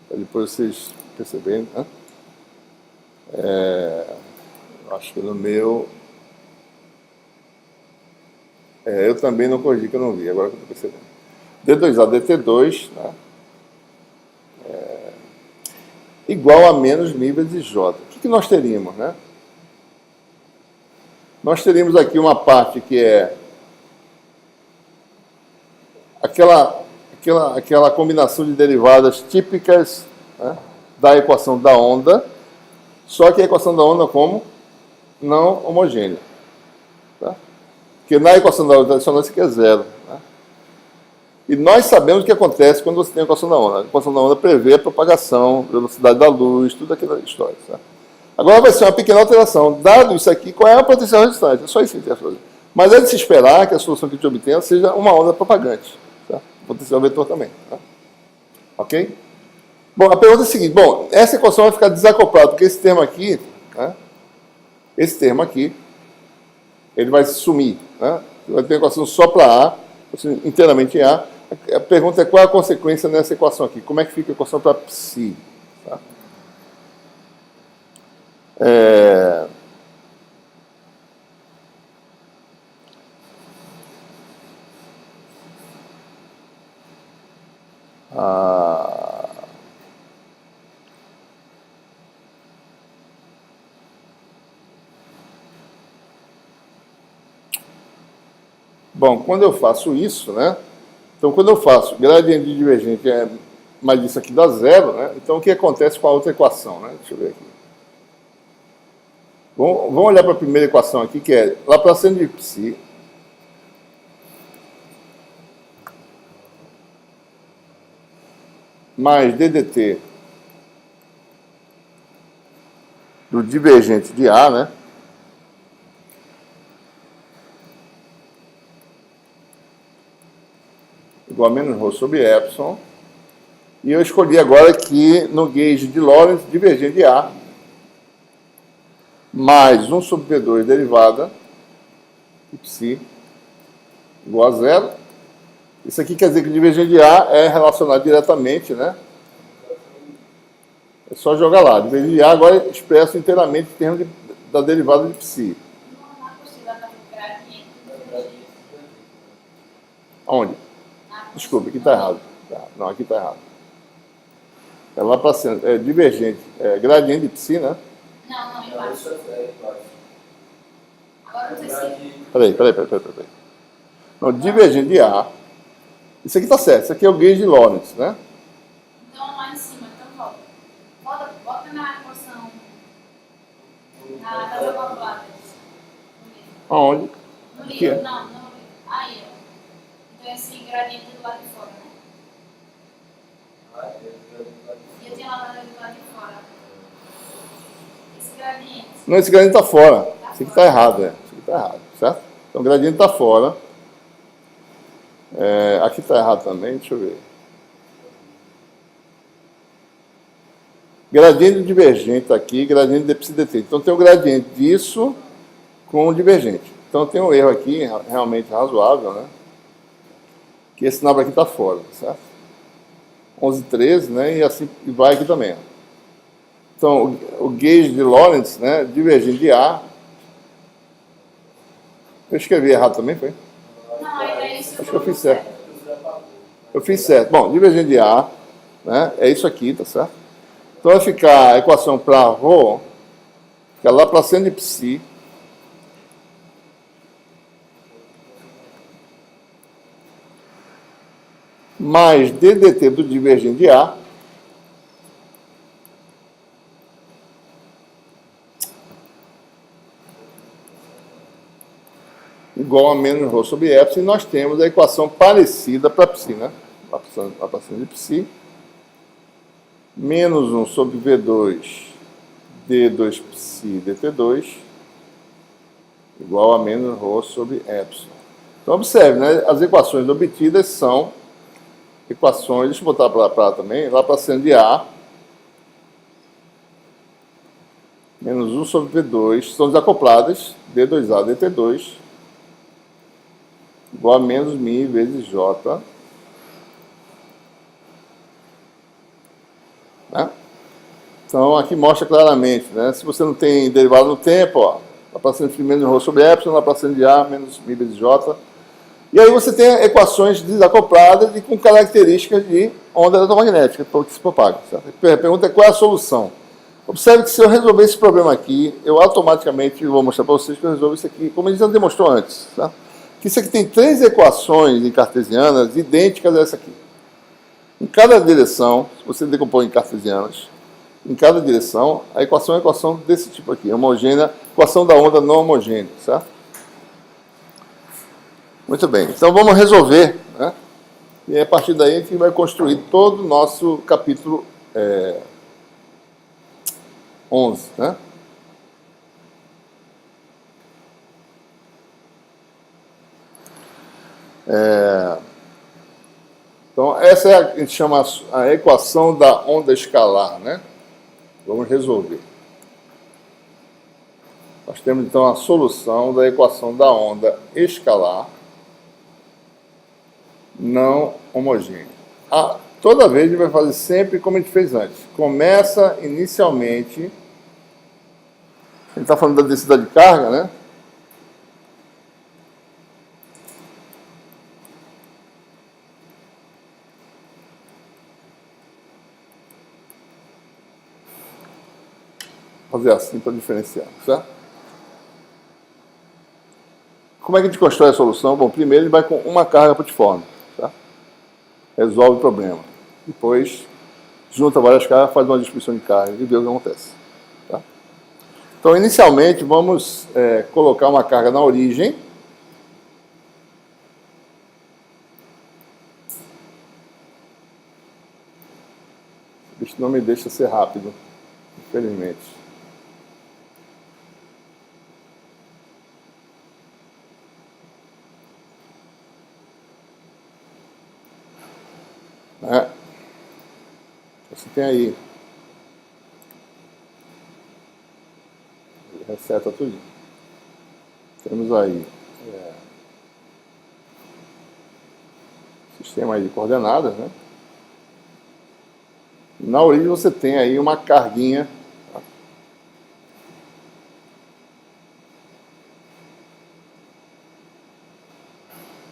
Para depois vocês perceberem. Né? Acho que no meu... eu também não corrigi, que eu não vi. Agora que eu estou percebendo. D2A, DT2, né? Igual a menos nível de J. O que nós teríamos, né? Nós teríamos aqui uma parte que é aquela combinação de derivadas típicas, né, da equação da onda, só que a equação da onda como não homogênea. Tá? Porque na equação da onda tradicional isso aqui é zero. Né? E nós sabemos o que acontece quando você tem a equação da onda. A equação da onda prevê a propagação, velocidade da luz, tudo aquela história. Tá? Agora vai ser uma pequena alteração. Dado isso aqui, qual é a potencial resultante? É só isso que tem que fazer. Mas é de se esperar que a solução que a gente obtenha seja uma onda propagante. Tá? Potencial vetor também. Tá? Ok? Bom, a pergunta é a seguinte. Bom, essa equação vai ficar desacoplada, porque esse termo aqui, né, ele vai sumir. Né? Vai ter uma equação só para A, inteiramente em A. A pergunta é qual é a consequência nessa equação aqui. Como é que fica a equação para psi? Tá? Bom, quando eu faço isso, né? Então, quando eu faço gradiente de divergente, mas isso aqui dá zero, né? Então, o que acontece com a outra equação, né? Deixa eu ver aqui. Vamos olhar para a primeira equação aqui, que é Laplaciano de psi mais ddt do divergente de A, né? Igual a menos ρ sobre epsilon. E eu escolhi agora aqui no gauge de Lorentz divergente de A mais 1 sobre P2 derivada de psi igual a zero. Isso aqui quer dizer que o divergente de A é relacionado diretamente, né? É só jogar lá. Divergente de A agora é expresso inteiramente em termos da derivada de psi. Onde? Desculpa, aqui está errado. Não, aqui está errado. É lá para cima. É divergente. É gradiente de psi, né? Não, embaixo. Agora não sei se... Peraí. Não, divergente de A. Isso aqui está certo. Isso aqui é o gauge de Lorentz, né? Então, lá em cima. Então, bota na equação. Das calculadas. Aonde? No Aqui é. livro, não. Aí, ó. Então, esse gradiente do lado de fora, né? E eu tinha lá do lado de fora. Esse gradiente. Não, esse gradiente está fora. Isso aqui está errado, Isso aqui está errado, certo? Então, o gradiente está fora. Aqui está errado também, deixa eu ver. Gradiente divergente está aqui, gradiente de psi dt. Então, tem o gradiente disso com o divergente. Então, tem um erro aqui, realmente razoável, né? Que esse sinal aqui está fora, certo? 11, 13, né? E assim vai aqui também. Então, o gauge de Lorentz, né? Divergente de A. Eu escrevi errado também, foi? Não, ainda é isso. Acho que eu fiz certo. Eu fiz certo. Bom, divergente de A, né, é isso aqui, tá certo? Então vai ficar a equação para ρ, fica lá para cento de psi, mais ddt do divergente de A, igual a menos ρ sobre epsilon, e nós temos a equação parecida para psi, né? Lá para cento de psi, menos 1 sobre V2 D2 psi dt2, igual a menos ρ sobre epsilon. Então, observe, né? As equações obtidas são equações, deixa eu botar para também, lá para cento de A, menos 1 sobre V2, são desacopladas, D2A, dt2, igual a menos μ vezes J. Né? Então, aqui mostra claramente, né? Se você não tem derivado no tempo, ó, lá para cento de menos ρ sobre epsilon, lá para cento de A, menos μ vezes J. E aí você tem equações desacopladas e com características de onda eletromagnética, que se propaga. Certo? A pergunta é qual é a solução? Observe que se eu resolver esse problema aqui, eu automaticamente vou mostrar para vocês que eu resolvo isso aqui, como a gente já demonstrou antes. Tá? Que isso aqui tem 3 equações em cartesianas idênticas a essa aqui. Em cada direção, se você decompõe em cartesianas, em cada direção, a equação é uma equação desse tipo aqui, homogênea, equação da onda não homogênea, certo? Muito bem, então vamos resolver, né? E a partir daí a gente vai construir todo o nosso capítulo 11, né? Então, essa é a gente chama a equação da onda escalar, né? Vamos resolver. Nós temos, então, a solução da equação da onda escalar não homogênea. Toda vez a gente vai fazer sempre como a gente fez antes. Começa inicialmente, a gente está falando da densidade de carga, né? Vou fazer assim para diferenciar, certo? Como é que a gente constrói a solução? Bom, primeiro ele vai com uma carga putiforme, tá? Resolve o problema. Depois, junta várias cargas, faz uma distribuição de carga e vê o que acontece. Tá? Então, inicialmente, vamos colocar uma carga na origem. Isso não me deixa ser rápido, infelizmente. Você tem aí, reseta tudo. Temos aí sistema aí de coordenadas, né? Na origem você tem aí uma carguinha,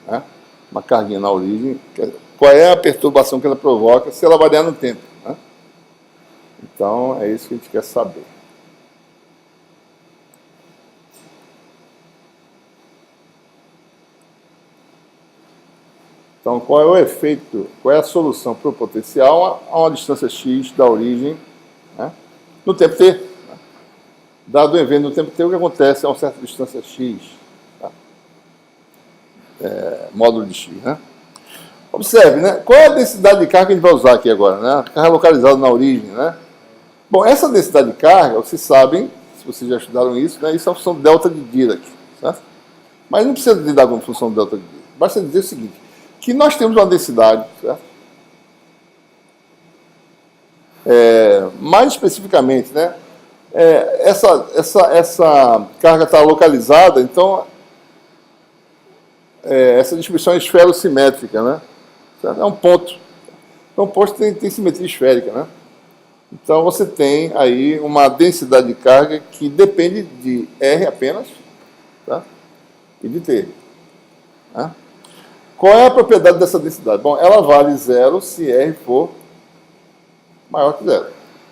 né? Uma carguinha na origem. Qual é a perturbação que ela provoca se ela variar no tempo? Né? Então, é isso que a gente quer saber. Então, qual é o efeito, qual é a solução para o potencial a uma distância x da origem, né, no tempo t? Né? Dado o evento no tempo t, o que acontece a uma certa distância x? Tá? Módulo de x, né? Observe, né? Qual é a densidade de carga que a gente vai usar aqui agora? Né? A carga localizada na origem, né? Bom, essa densidade de carga, vocês sabem, se vocês já estudaram isso, né? Isso é a função delta de Dirac, certo? Mas não precisa lidar com a função delta de Dirac. Basta dizer o seguinte, que nós temos uma densidade, certo? Mais especificamente, né? Essa carga está localizada, então essa distribuição é esferosimétrica, né? Certo? É um ponto. Então, um ponto tem simetria esférica, né? Então, você tem aí uma densidade de carga que depende de R apenas, tá? E de T. Né? Qual é a propriedade dessa densidade? Bom, ela vale zero se R for maior que zero.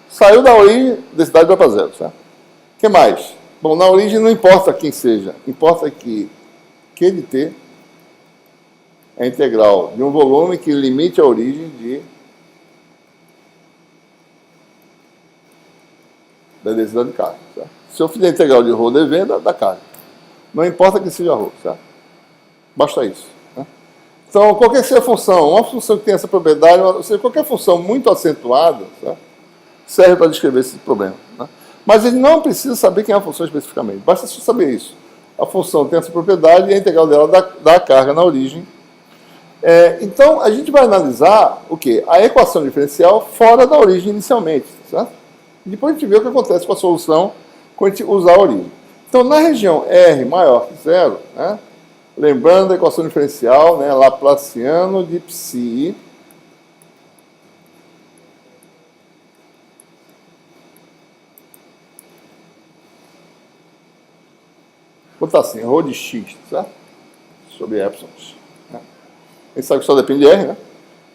Saiu da origem, a densidade vai para zero, certo? O que mais? Bom, na origem não importa quem seja, importa que Q de T é a integral de um volume que limite a origem da densidade de carga. Certo? Se eu fizer a integral de ρ dV, dá carga. Não importa que seja ρ, certo? Basta isso. Né? Então, qualquer que seja a função, uma função que tem essa propriedade, ou seja, qualquer função muito acentuada, certo? Serve para descrever esse problema. Né? Mas ele não precisa saber quem é a função especificamente. Basta só saber isso. A função tem essa propriedade e a integral dela dá carga na origem. Então, a gente vai analisar o quê? A equação diferencial fora da origem inicialmente. Certo? E depois a gente vê o que acontece com a solução quando a gente usar a origem. Então, na região R maior que zero, né, lembrando da equação diferencial, né, Laplaciano de psi, vou botar assim, ρ de x, certo? Sobre epsilon. Né? A gente sabe que só depende de R, né?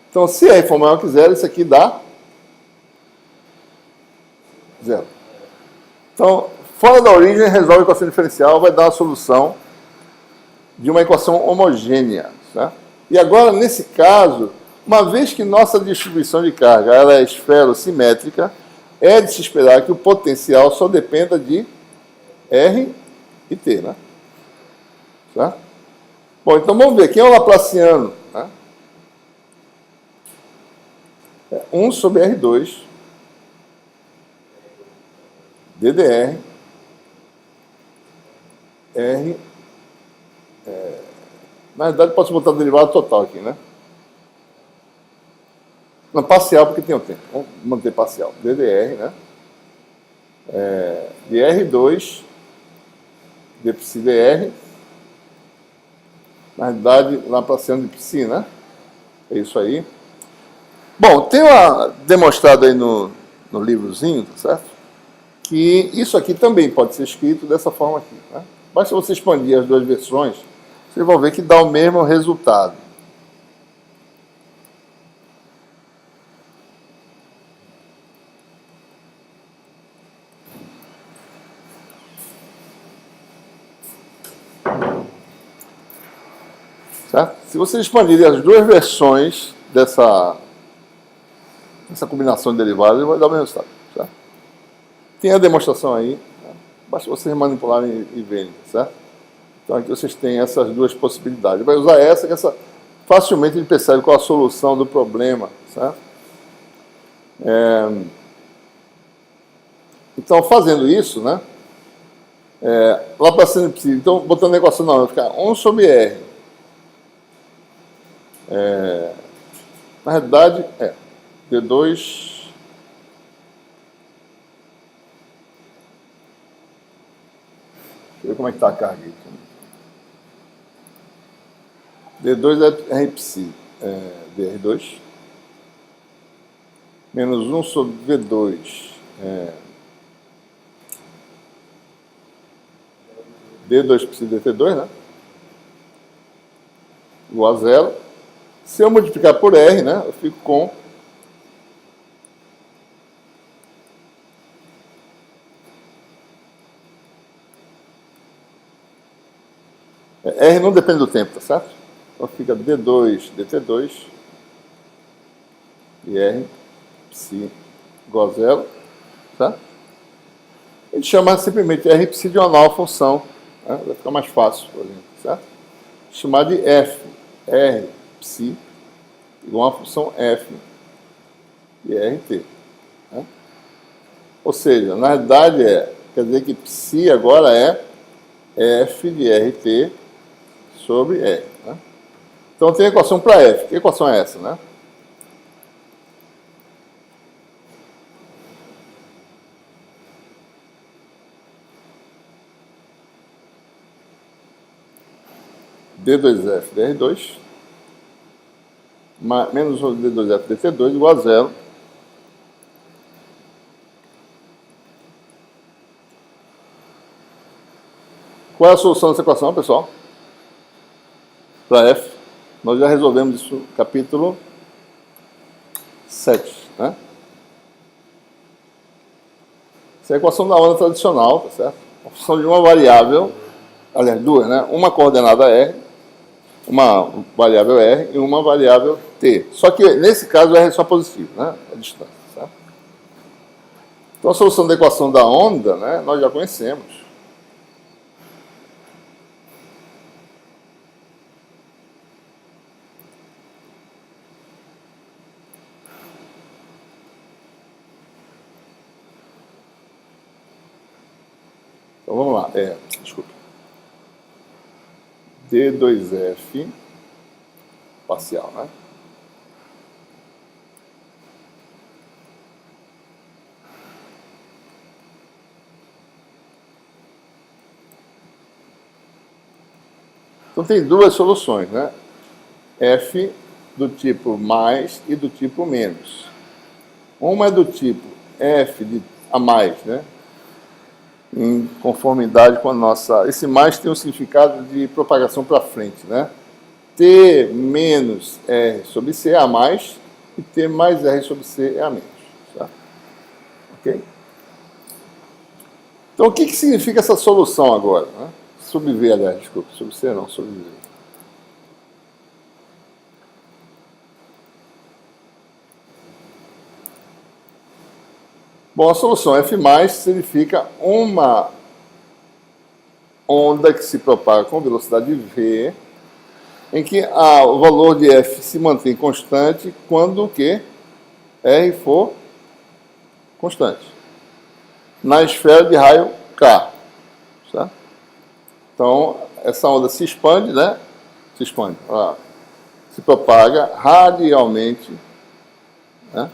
Então, se R for maior que zero, isso aqui dá zero. Então, fora da origem, resolve a equação diferencial, vai dar uma solução de uma equação homogênea. Certo? E agora, nesse caso, uma vez que nossa distribuição de carga ela é esferosimétrica, é de se esperar que o potencial só dependa de R e T, né? Certo? Bom, então vamos ver. Quem é o Laplaciano? Né? É 1 sobre R2 DDR R. Na verdade, posso botar o derivado total aqui, né? Não, parcial, porque tem o tempo. Vamos manter parcial. DDR, né? De R2 de psi dr, na realidade, Laplaciano de psi, né? É isso aí. Bom, tem demonstrado aí no livrozinho, tá certo? Que isso aqui também pode ser escrito dessa forma aqui. Né? Basta você expandir as duas versões, vocês vão ver que dá o mesmo resultado. Certo? Se vocês expandirem as duas versões dessa combinação de derivados, vai dar o mesmo resultado. Certo? Tem a demonstração aí, né? Basta vocês manipularem e verem, certo? Então aqui vocês têm essas duas possibilidades. Vai usar que essa facilmente ele percebe qual a solução do problema, certo? Então, fazendo isso, né? Laplaciano de psi, então, botando a equação não, vai ficar 1 sobre R. Na realidade, D2... Deixa eu ver como é que está a carga aqui. D2 é R psi, dr2, menos 1 sobre V2, D2 psi dt2, né? Igual a zero. Se eu multiplicar por R, né, eu fico com R não depende do tempo, tá certo? Então fica D2 dt2 e R psi igual a zero, tá? A gente chama simplesmente R psi de uma nova função, né? Vai ficar mais fácil, por exemplo, certo? Chamar de F, R psi igual a uma função F de RT. Né? Ou seja, na realidade quer dizer que psi agora é F de RT sobre R. Né? Então tem a equação para F. Que equação é essa, né? D2F dr2 menos D2F dt2 igual a zero. Qual é a solução dessa equação, pessoal? Para F. Nós já resolvemos isso no capítulo 7, né? Essa é a equação da onda tradicional, tá certo? A função de uma variável, aliás, duas, né? Uma coordenada R, uma variável R e uma variável T. Só que, nesse caso, R é só positivo, né? A distância, certo? Então, a solução da equação da onda, né, nós já conhecemos. Então, vamos lá. Desculpa. D2F parcial, né? Então, tem duas soluções, né? F do tipo mais e do tipo menos. Uma é do tipo F de a mais, né? Em conformidade com a nossa... Esse mais tem um significado de propagação para frente, né? T menos R sobre C é a mais e T mais R sobre C é a menos. Tá? Ok? Então, o que significa essa solução agora? Né? Sobre V, aliás, desculpa. Sobre C não, sobre V. Bom, a solução F+, significa uma onda que se propaga com velocidade V, em que o valor de F se mantém constante quando o quê? R for constante. Na esfera de raio K. Certo? Então, essa onda se expande, né? Se expande. Se propaga radialmente, né?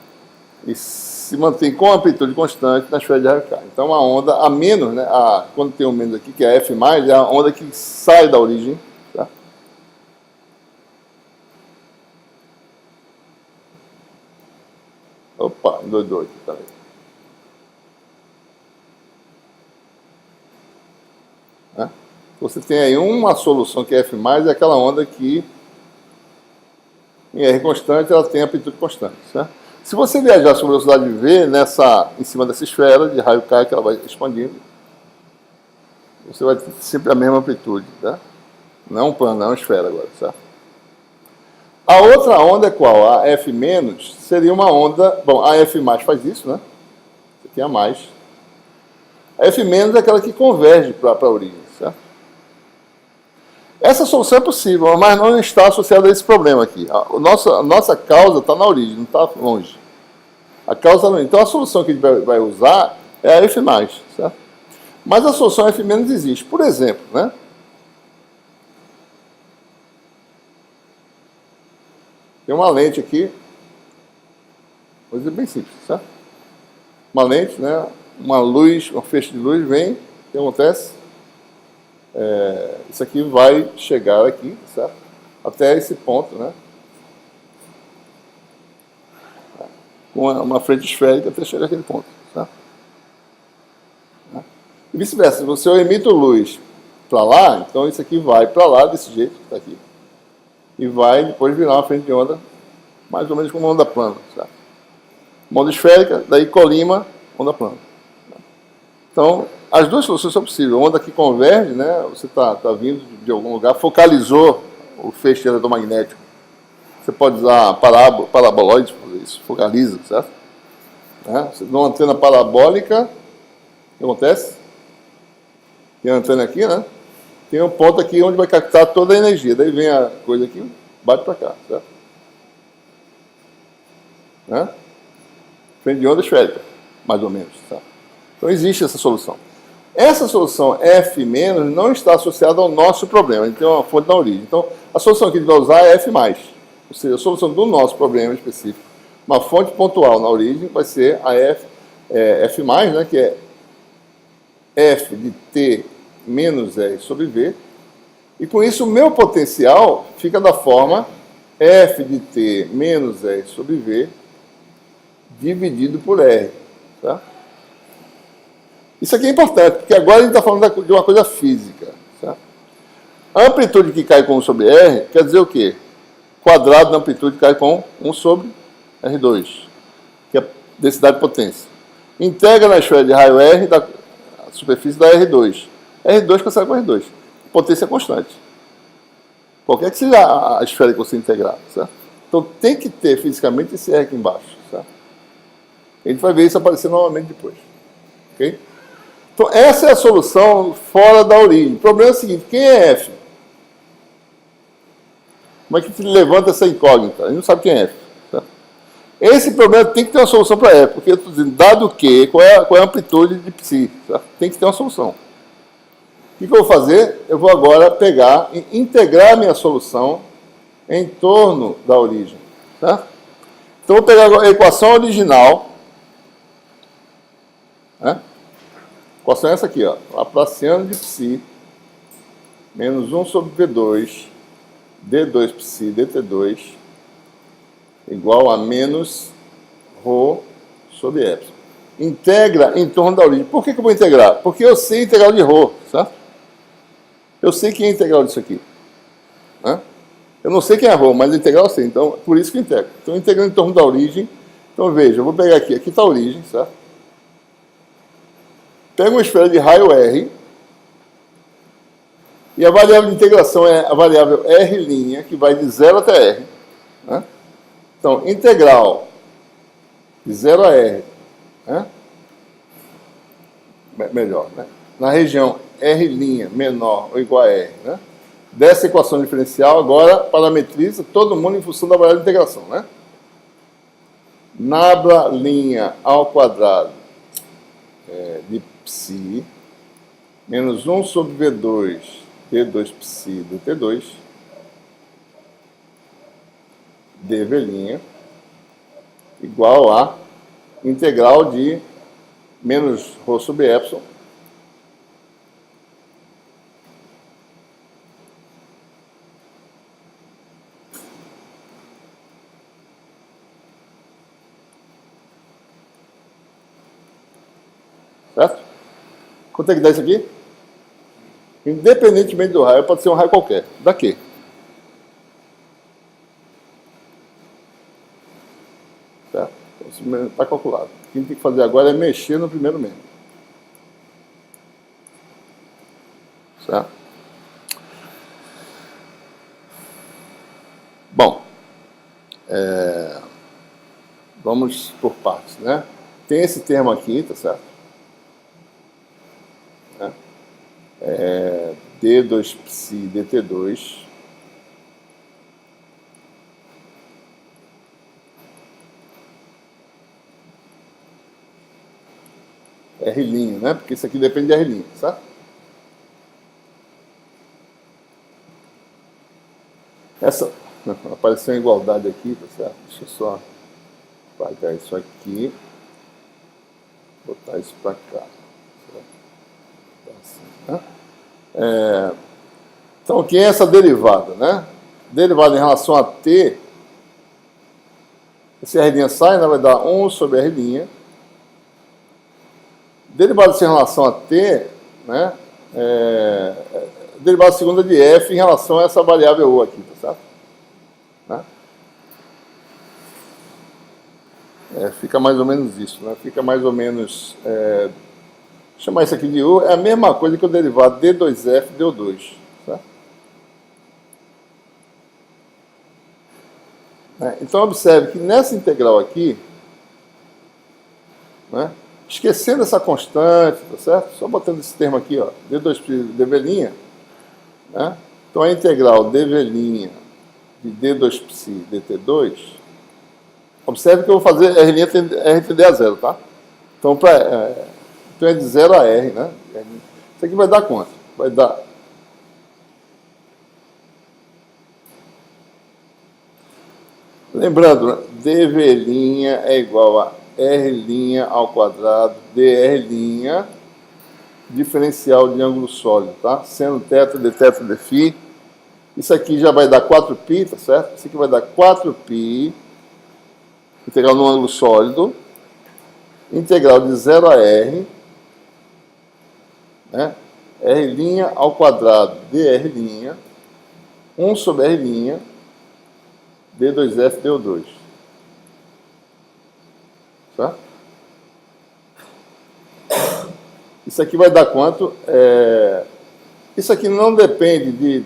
E se mantém com amplitude constante na esfera de raio K. Então, a onda a menos, né? Quando tem um menos aqui, que é F+, é a onda que sai da origem. Tá? Opa, endoidou aqui também. Né? Você tem aí uma solução que é F+, é aquela onda que em R constante ela tem amplitude constante. Certo? Se você viajar sobre a velocidade V em cima dessa esfera de raio K que ela vai expandindo, você vai ter sempre a mesma amplitude. Tá? Não é um plano, é uma esfera agora. Certo? A outra onda é qual? A F- seria uma onda... Bom, a F+ faz isso, né? Isso aqui é a mais. A F- é aquela que converge para a origem. Certo? Essa solução é possível, mas não está associada a esse problema aqui. A nossa causa está na origem, não está longe. A causa não. Então, a solução que a gente vai usar é a F+. Certo? Mas a solução F- existe. Por exemplo, né? Tem uma lente aqui, coisa bem simples, certo? Uma lente, né? Uma luz, um feixe de luz vem, o que acontece? Isso aqui vai chegar aqui, certo? Até esse ponto, né? Com uma frente esférica até chegar àquele ponto, certo? E vice-versa, se você emite luz para lá, então isso aqui vai para lá desse jeito que está aqui. E vai depois virar uma frente de onda, mais ou menos como uma onda plana, certo? Uma onda esférica, daí colima, onda plana. Então, as duas soluções são possíveis. A onda que converge, né? Você está vindo de algum lugar, focalizou o feixe eletromagnético. Você pode usar paraboloide para fazer isso, focaliza, certo? Você dá uma antena parabólica, o que acontece? Tem a antena aqui, né? Tem um ponto aqui onde vai captar toda a energia. Daí vem a coisa aqui, bate para cá, certo? Né? Frente de onda esférica, mais ou menos, certo? Então, existe essa solução. Essa solução F- não está associada ao nosso problema. A gente tem uma fonte na origem. Então, a solução que a gente vai usar é F+. Ou seja, a solução do nosso problema específico. Uma fonte pontual na origem vai ser a F+, né, que é F de T menos R sobre V. E com isso, o meu potencial fica da forma F de T menos R sobre V dividido por R. Tá? Isso aqui é importante, porque agora a gente está falando de uma coisa física. Certo? A amplitude que cai com 1 sobre R quer dizer o quê? quadrado da amplitude cai com 1 sobre R2, que é a densidade de potência. Integra na esfera de raio R da superfície da R2. R2 cancela com R2. Potência é constante. Qualquer que seja a esfera que você integrar, certo? Então tem que ter fisicamente esse R aqui embaixo, certo? A gente vai ver isso aparecer novamente depois. Ok? Então essa é a solução fora da origem. O problema é o seguinte, quem é F? Como é que se levanta essa incógnita? A gente não sabe quem é F. Certo? Esse problema tem que ter uma solução para F, porque eu estou dizendo, dado que, qual é a amplitude de psi? Certo? Tem que ter uma solução. O que eu vou fazer? Eu vou agora pegar e integrar a minha solução em torno da origem. Tá? Então, eu vou pegar a equação original. Né? A equação é essa aqui, ó. Laplaciano de psi menos 1 sobre V2 d2 psi dt2 igual a menos ρ sobre epsilon. Integra em torno da origem. Por que eu vou integrar? Porque eu sei a integral de ρ, certo? Eu sei quem é a integral disso aqui. Né? Eu não sei quem é ρ, mas a integral eu sei. Então, por isso que eu integro. Então, integrando em torno da origem. Então, veja, eu vou pegar aqui. Aqui está a origem, certo? Pego uma esfera de raio R. E a variável de integração é a variável R', que vai de 0 até R. Né? Então, integral de 0 a R. Né? Melhor, né? Na região R' menor ou igual a R. Né? Dessa equação diferencial, agora parametriza todo mundo em função da variável de integração. Né? Nabla' ao quadrado de psi menos 1 sobre V2 d2 psi dt2 dv' igual a integral de menos ρ sobre epsilon certo? Quanto é que dá isso aqui? Independentemente do raio, pode ser um raio qualquer. Daqui. Certo? Então, está calculado. O que a gente tem que fazer agora é mexer no primeiro membro. Certo? Bom, vamos por partes, né? Tem esse termo aqui, tá certo? D2 psi dt2 R', né? Porque isso aqui depende de R', certo? Essa apareceu uma igualdade aqui, tá certo? Deixa eu só apagar isso aqui, botar isso para cá. Assim, né? Então, o que é essa derivada, né? Derivada em relação a t, esse R' sai, né? Vai dar 1 sobre R'. Derivada em relação a t, né? Derivada segunda de f em relação a essa variável u aqui, tá certo? Né? Fica mais ou menos isso, né? Fica mais ou menos... chamar isso aqui de u é a mesma coisa que o derivado d2f deu2. Tá? Então, observe que nessa integral aqui, né, esquecendo essa constante, tá certo? Só botando esse termo aqui, ó, d2 dv', né? Então, a integral dv' de d2 psi dt2, observe que eu vou fazer R tender a zero, tá? Então, então é de 0 a R, né? Isso aqui vai dar quanto? Vai dar... Lembrando, dv' é igual a R' ao quadrado dr', diferencial de ângulo sólido, tá? Seno θ de θ de φ. Isso aqui já vai dar 4π, tá certo? Isso aqui vai dar 4π, integral no ângulo sólido, integral de 0 a R, né? R' ao quadrado dr', 1 sobre R', D2F, DO2. Certo? Isso aqui vai dar quanto? Isso aqui não depende de...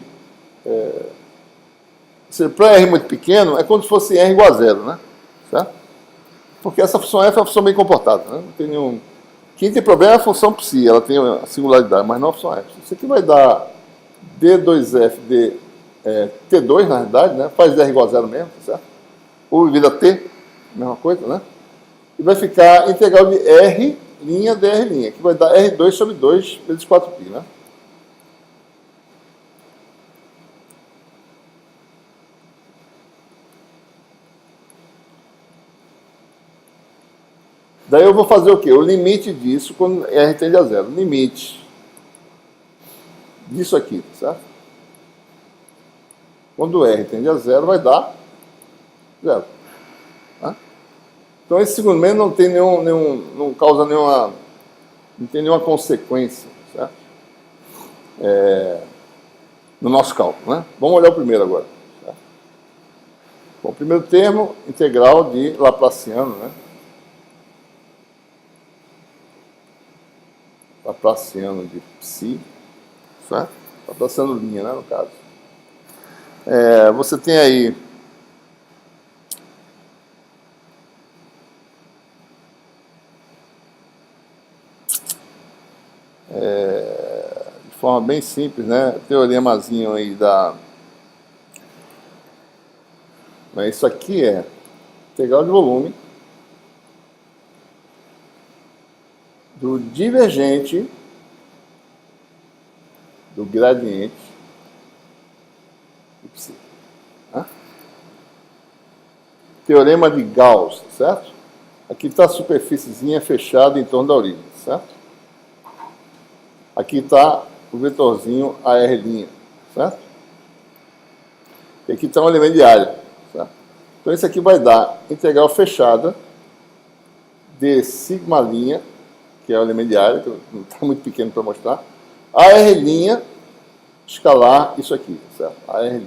para R muito pequeno, é como se fosse R igual a zero, né? Certo? Porque essa função F é uma função bem comportada, né? Não tem nenhum... Quem tem problema é a função psi, ela tem a singularidade, mas não a função F. Isso aqui vai dar D2F de T2, na realidade, né? Faz R igual a zero mesmo, certo? Ou vira T, mesma coisa, né? E vai ficar integral de R' dr', que vai dar R2 sobre 2 vezes 4π, né? Daí eu vou fazer o quê? O limite disso quando R tende a zero. Limite disso aqui, certo? Quando R tende a zero, vai dar zero. Tá? Então esse segundo menos não tem não causa nenhuma, não tem nenhuma consequência, certo? No nosso cálculo, né? Vamos olhar o primeiro agora. Certo? Bom, o primeiro termo, integral de Laplaciano, né? Laplaciano de psi, certo? Laplaciano linha, né, no caso. Você tem aí de forma bem simples, né? Teoremazinho aí da... Mas isso aqui é integral de volume do divergente do gradiente de psi. Né? Teorema de Gauss, certo? Aqui está a superfíciezinha fechada em torno da origem, certo? Aqui está o vetorzinho AR', certo? E aqui está um elemento de área, certo? Então isso aqui vai dar integral fechada de sigma', que é o elemento de área, que não está muito pequeno para mostrar, AR' escalar isso aqui, certo? AR'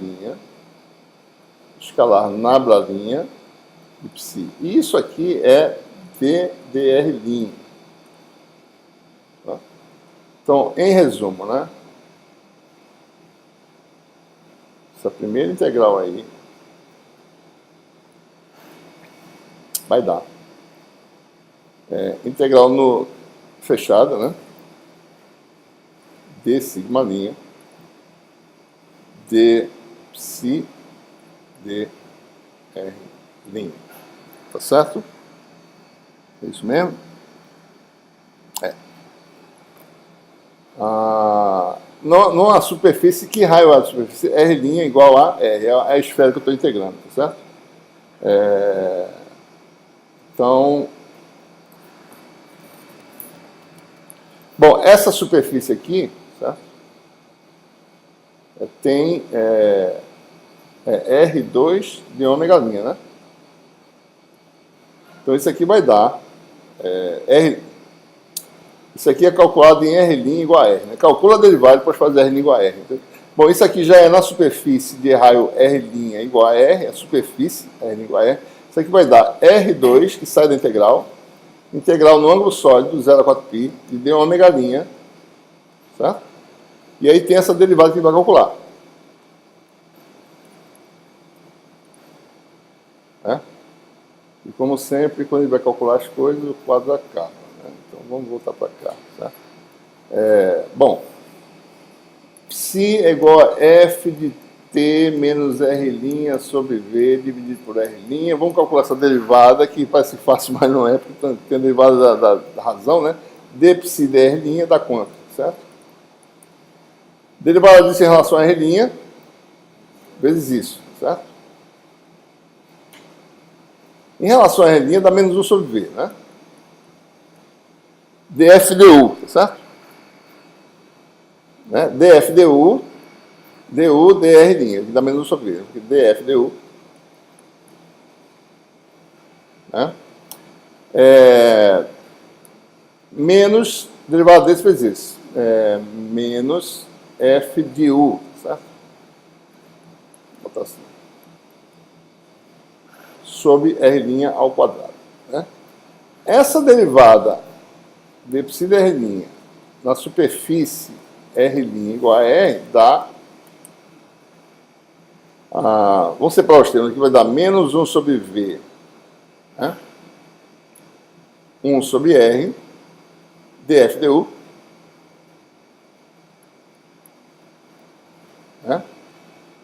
escalar nabla' de psi. E isso aqui é DDR'. Tá? Então, em resumo, né? Essa primeira integral aí vai dar integral no fechada, né? De sigma', de psi, de R'. Tá certo? É isso mesmo? Numa superfície, que raio é a superfície? R' igual a R, é a esfera que eu estou integrando, tá certo? Então, bom, essa superfície aqui, certo? Tem R2 de ômega', né? Então isso aqui vai dar isso aqui é calculado em R' igual a R, né? Calcula a derivada e depois faz R' igual a R. Então, bom, isso aqui já é na superfície de raio R' igual a R, a superfície R' igual a R. Isso aqui vai dar R2, que sai da integral no ângulo sólido, 0 a 4π, de d ômega', certo? E aí tem essa derivada que a gente vai calcular. E como sempre, quando a gente vai calcular as coisas, o quadro acaba. Né? Então vamos voltar para cá. Tá? Bom, psi é igual a F de T menos R' sobre V dividido por R'. Vamos calcular essa derivada, que parece fácil, mas não é, porque tem a derivada da razão, né? D psi de R' dá quanto, certo? Derivada disso em relação a R' vezes isso, certo? Em relação a R' dá menos 1 sobre V, né? dF du, certo? Né? dF du dr', que dá menos 1 sobre V, porque dF du, né? Menos derivada desse vezes isso, menos F de U, certo? Vou botar assim. sobre R' ao quadrado. Né? Essa derivada de π de R' na superfície R' igual a R dá, vamos separar os termos aqui, vai dar menos 1 sobre V, né? 1 sobre R, df du, né?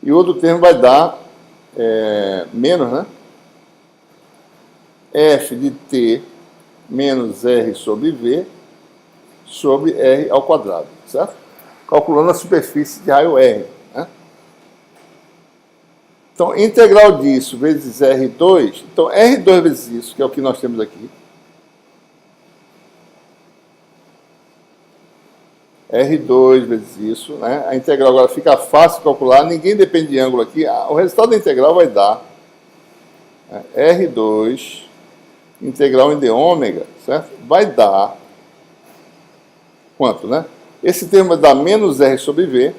E o outro termo vai dar menos, né? F de t menos R sobre V sobre R ao quadrado, certo? Calculando a superfície de raio R, né? Então, integral disso vezes R2, então R2 vezes isso, que é o que nós temos aqui, R2 vezes isso, né? A integral agora fica fácil de calcular, ninguém depende de ângulo aqui, o resultado da integral vai dar R2 integral em d ômega, certo? Vai dar quanto, né? Esse termo vai dar menos R sobre V,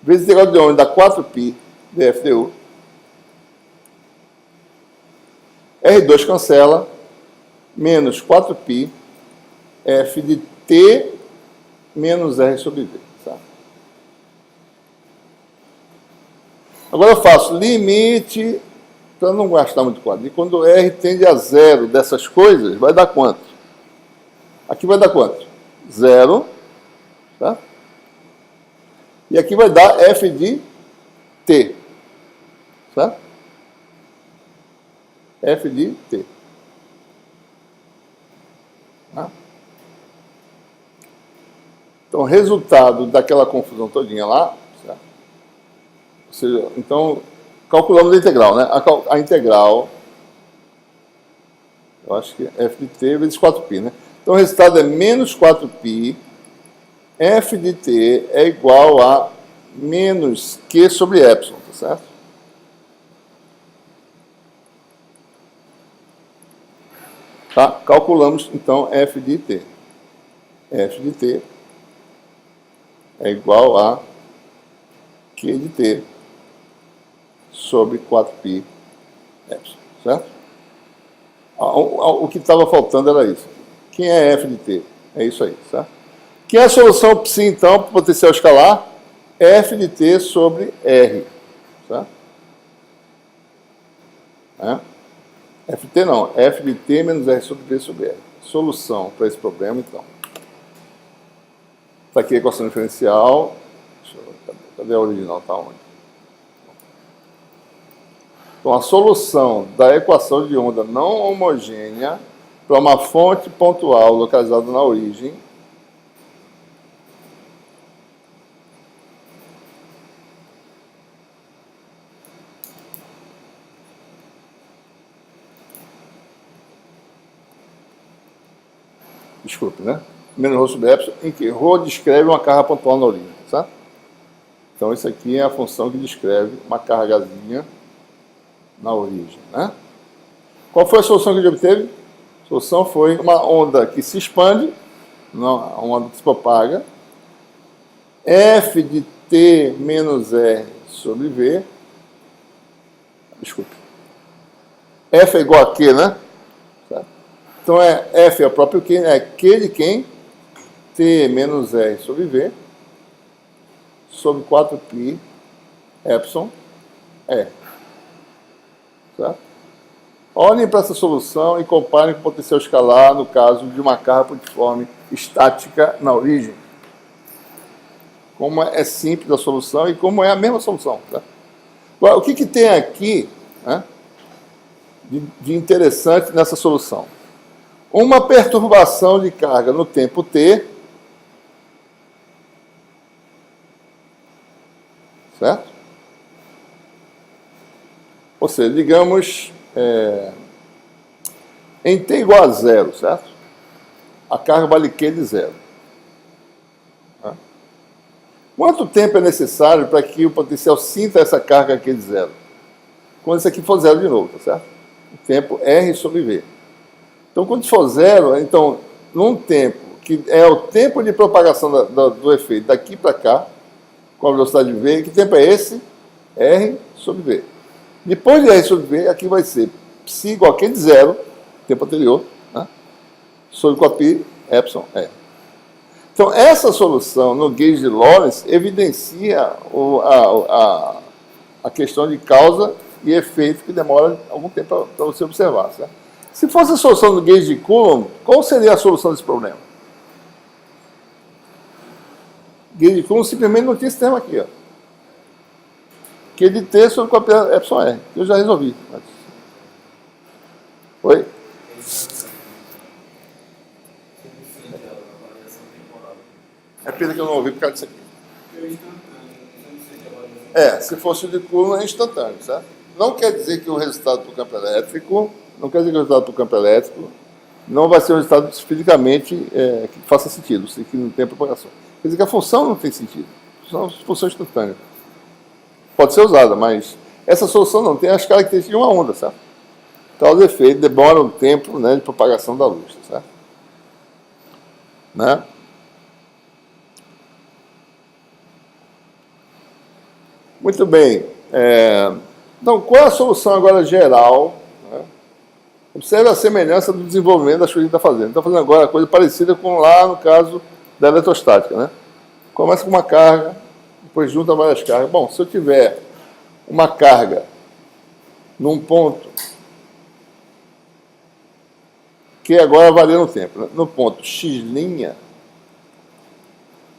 vezes integral de ômega dá 4π df du. R2 cancela, menos 4π f de t menos R sobre V. Certo? Agora eu faço limite, para não gastar muito quadro. Quando R tende a zero dessas coisas, vai dar quanto? Aqui vai dar quanto? Zero. Tá? E aqui vai dar f de t. Certo? F de t. Tá? Então, o resultado daquela confusão todinha lá, certo? Ou seja, então, calculamos a integral, né? A integral, eu acho que é f de t vezes 4π, né? Então, o resultado é menos 4π, f de t é igual a menos q sobre epsilon, tá certo? Tá? Calculamos, então, f de t. F de t é igual a q de t sobre 4π epsilon, certo? O que estava faltando era isso. Quem é f de t? É isso aí, certo? Quem é a solução psi, então, para o potencial escalar? F de t sobre R, certo? F de t não, F de t menos R sobre P sobre R. Solução para esse problema, então. Está aqui a equação diferencial. Cadê a original? Está onde? Então, a solução da equação de onda não homogênea para uma fonte pontual localizada na origem desculpe, né? Menos ρ sobre epsilon, em que ρ descreve uma carga pontual na origem, certo? Então, isso aqui é a função que descreve uma cargazinha na origem, né? Qual foi a solução que a gente obteve? A solução foi uma onda que se expande, uma onda que se propaga, f de t menos r sobre v, desculpe, f é igual a q, né? Certo? Então, f é o próprio q, é q de quem? T menos r sobre v, sobre 4π epsilon r. Certo? Olhem para essa solução e comparem com o potencial escalar no caso de uma carga pontiforme estática na origem. Como é simples a solução e como é a mesma solução. Tá? Agora, o que tem aqui, né, de interessante nessa solução? Uma perturbação de carga no tempo t, certo? Ou seja, digamos, em t igual a zero, certo? A carga vale Q de zero. Tá? Quanto tempo é necessário para que o potencial sinta essa carga Q de zero? Quando isso aqui for zero de novo, tá certo? O tempo R sobre V. Então, quando for zero, então, num tempo que é o tempo de propagação do efeito daqui para cá, com a velocidade V, que tempo é esse? R sobre V. Depois de R sobre V, aqui vai ser psi igual a Q de zero, tempo anterior, né? Sobre copi epsilon R. Então, essa solução no gauge de Lorentz evidencia a questão de causa e efeito que demora algum tempo para você observar. Certo? Se fosse a solução do gauge de Coulomb, qual seria a solução desse problema? Gauge de Coulomb simplesmente não tinha esse termo aqui. Ó. Q de T sobre copi epsilon R, que eu já resolvi. Oi? É pena que eu não ouvi por causa disso aqui. Se fosse o de Coulomb é instantâneo, certo? Não quer dizer que o resultado para o campo elétrico, não vai ser um resultado fisicamente que faça sentido, que não tem propagação. Quer dizer que a função não tem sentido. É uma função instantânea. Pode ser usada, mas essa solução não tem as características de uma onda, certo? Causa e efeito, demora um tempo, né, de propagação da luz, certo? Né? Muito bem. Então, qual é a solução agora geral? Né? Observe a semelhança do desenvolvimento das coisas que está fazendo. Está fazendo agora coisa parecida com lá no caso da eletrostática. Né? Começa com uma carga, depois junta várias cargas. Bom, se eu tiver uma carga num ponto que agora varia no tempo, né? No ponto x',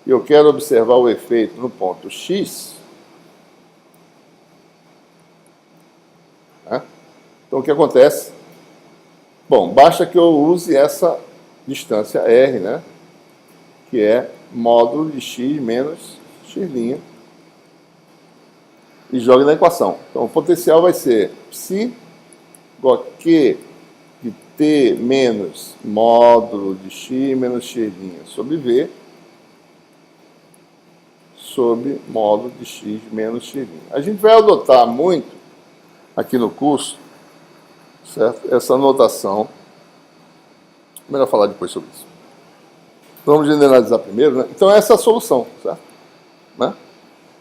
e eu quero observar o efeito no ponto x, né? Então o que acontece? Bom, basta que eu use essa distância r, né? Que é módulo de x menos x', e jogue na equação. Então o potencial vai ser psi igual a Q de T menos módulo de x menos x' sobre V sobre módulo de x menos x'. A gente vai adotar muito aqui no curso, certo? Essa notação. Melhor falar depois sobre isso. Vamos generalizar primeiro, né? Então essa é a solução, certo? Né?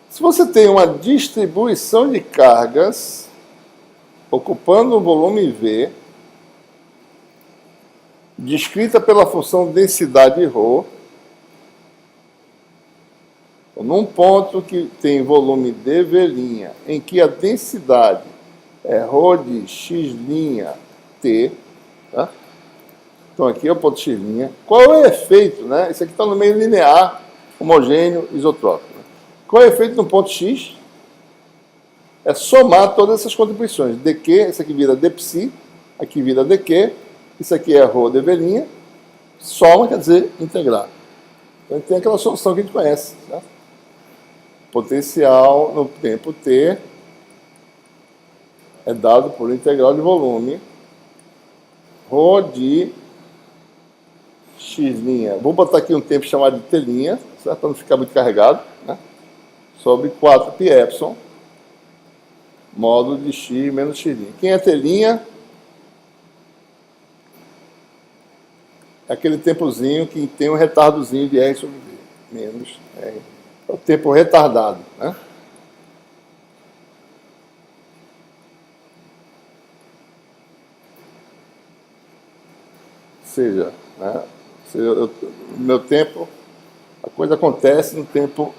Se você tem uma distribuição de cargas ocupando um volume V, descrita pela função densidade ρ, num ponto que tem volume dV', em que a densidade é ρ de x' T, tá? Então aqui é o ponto x'. Qual é o efeito, né? Isso aqui está no meio linear, homogêneo, isotrópico. Né? Qual é o efeito no ponto x? É somar todas essas contribuições. dq, isso aqui vira dψ, aqui vira dq, isso aqui é ρ dV', soma quer dizer integrar. Então tem aquela solução que a gente conhece, certo? Potencial no tempo t é dado por integral de volume ρ de x'. Vou botar aqui um tempo chamado de t', certo? Para não ficar muito carregado, né? Sobre 4π epsilon módulo de x menos x'. Quem é t'? É aquele tempozinho que tem um retardozinho de R sobre V, menos R. É o tempo retardado, né? Ou seja, né? No meu tempo, a coisa acontece no tempo,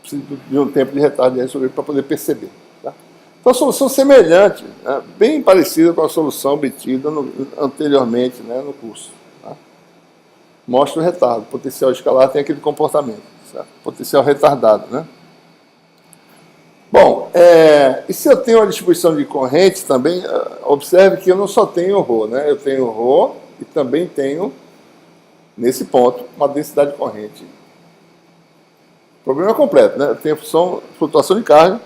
preciso de um tempo de retardo de R sobre V para poder perceber. Tá? Então, a solução semelhante, né? Bem parecida com a solução obtida anteriormente, né, no curso. Tá? Mostra o retardo. O potencial escalar tem aquele comportamento. Certo? Potencial retardado, né? Bom, e se eu tenho uma distribuição de corrente também, observe que eu não só tenho ρ, né? Eu tenho ρ e também tenho, nesse ponto, uma densidade de corrente. O problema é completo, né? Eu tenho flutuação de carga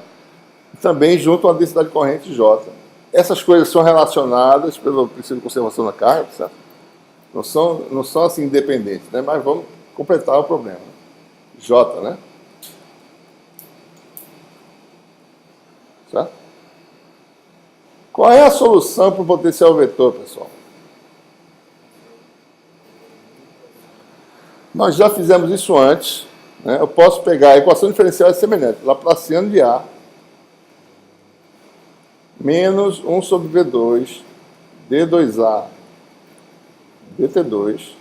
e também junto uma densidade de corrente J. Essas coisas são relacionadas pelo princípio de conservação da carga, certo? Não são assim independentes, né? Mas vamos completar o problema. J, né? Certo? Qual é a solução para o potencial vetor, pessoal? Nós já fizemos isso antes, né? Eu posso pegar a equação diferencial semelhante, Laplaciano de A menos 1 sobre V2, D2A, DT2,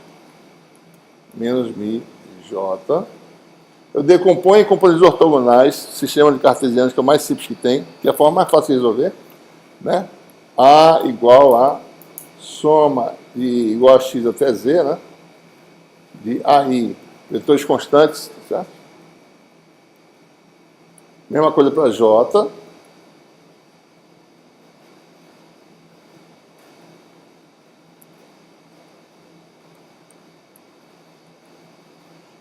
menos mi, J. Eu decomponho em componentes ortogonais, sistema de cartesianos, que é o mais simples que tem, que é a forma mais fácil de resolver, né? A igual a soma de igual a x até z, né? De AI, vetores constantes, certo? Mesma coisa para J.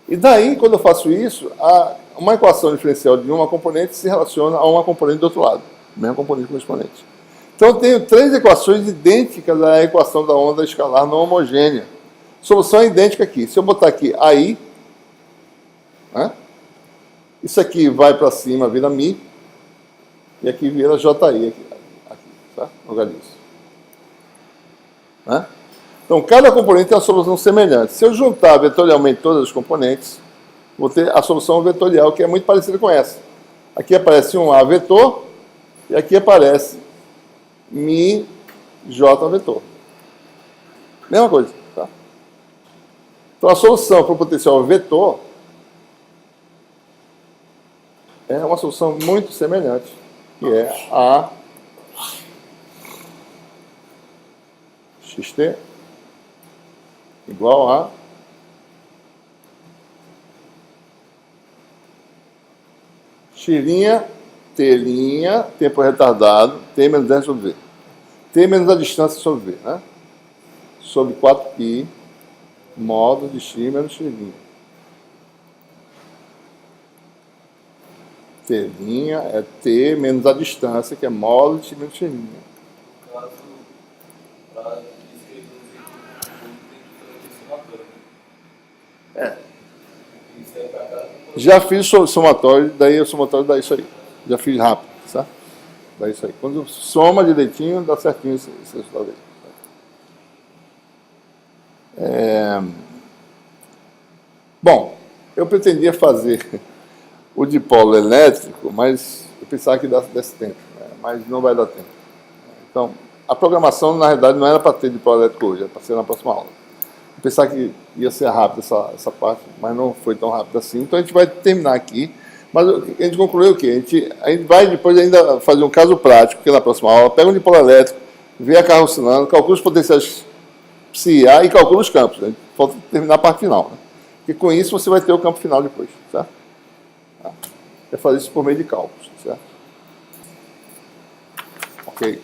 E daí, quando eu faço isso, uma equação diferencial de uma componente se relaciona a uma componente do outro lado. Mesma componente com exponente. Então, eu tenho 3 equações idênticas à equação da onda escalar não homogênea. Solução é idêntica aqui. Se eu botar aqui AI, né? Isso aqui vai para cima, vira Mi, e aqui vira JI, aqui tá? No lugar disso. Né? Então, cada componente tem uma solução semelhante. Se eu juntar vetorialmente todas as componentes, vou ter a solução vetorial, que é muito parecida com essa. Aqui aparece um A vetor, e aqui aparece Mi J vetor. Mesma coisa. Tá? Então, a solução para o potencial vetor é uma solução muito semelhante, que é A xt igual a x', t', tempo retardado, t menos 10 sobre v. T menos a distância sobre v, né? Sobre 4π, modo de x menos x'. T' é t menos a distância, que é módulo de x menos x'. No caso, para descrever o tem que fazer esse somatório. Já fiz o somatório, daí o somatório dá isso aí. Já fiz rápido, certo? Dá isso aí. Quando soma direitinho, dá certinho esse resultado aí. Bom, eu pretendia fazer o dipolo elétrico, mas eu pensava que desse tempo, né? Mas não vai dar tempo. Então, a programação, na realidade, não era para ter dipolo elétrico hoje, era para ser na próxima aula. Eu pensava que ia ser rápido essa parte, mas não foi tão rápido assim. Então, a gente vai terminar aqui. Mas a gente concluiu o quê? A gente vai depois ainda fazer um caso prático, que na próxima aula, pega um dipolo elétrico, vê a carga oscilando, calcula os potenciais psi-A e calcula os campos. Né? Falta terminar a parte final. Né? Porque com isso você vai ter o campo final depois. Certo? É fazer isso por meio de cálculos. Certo? Ok.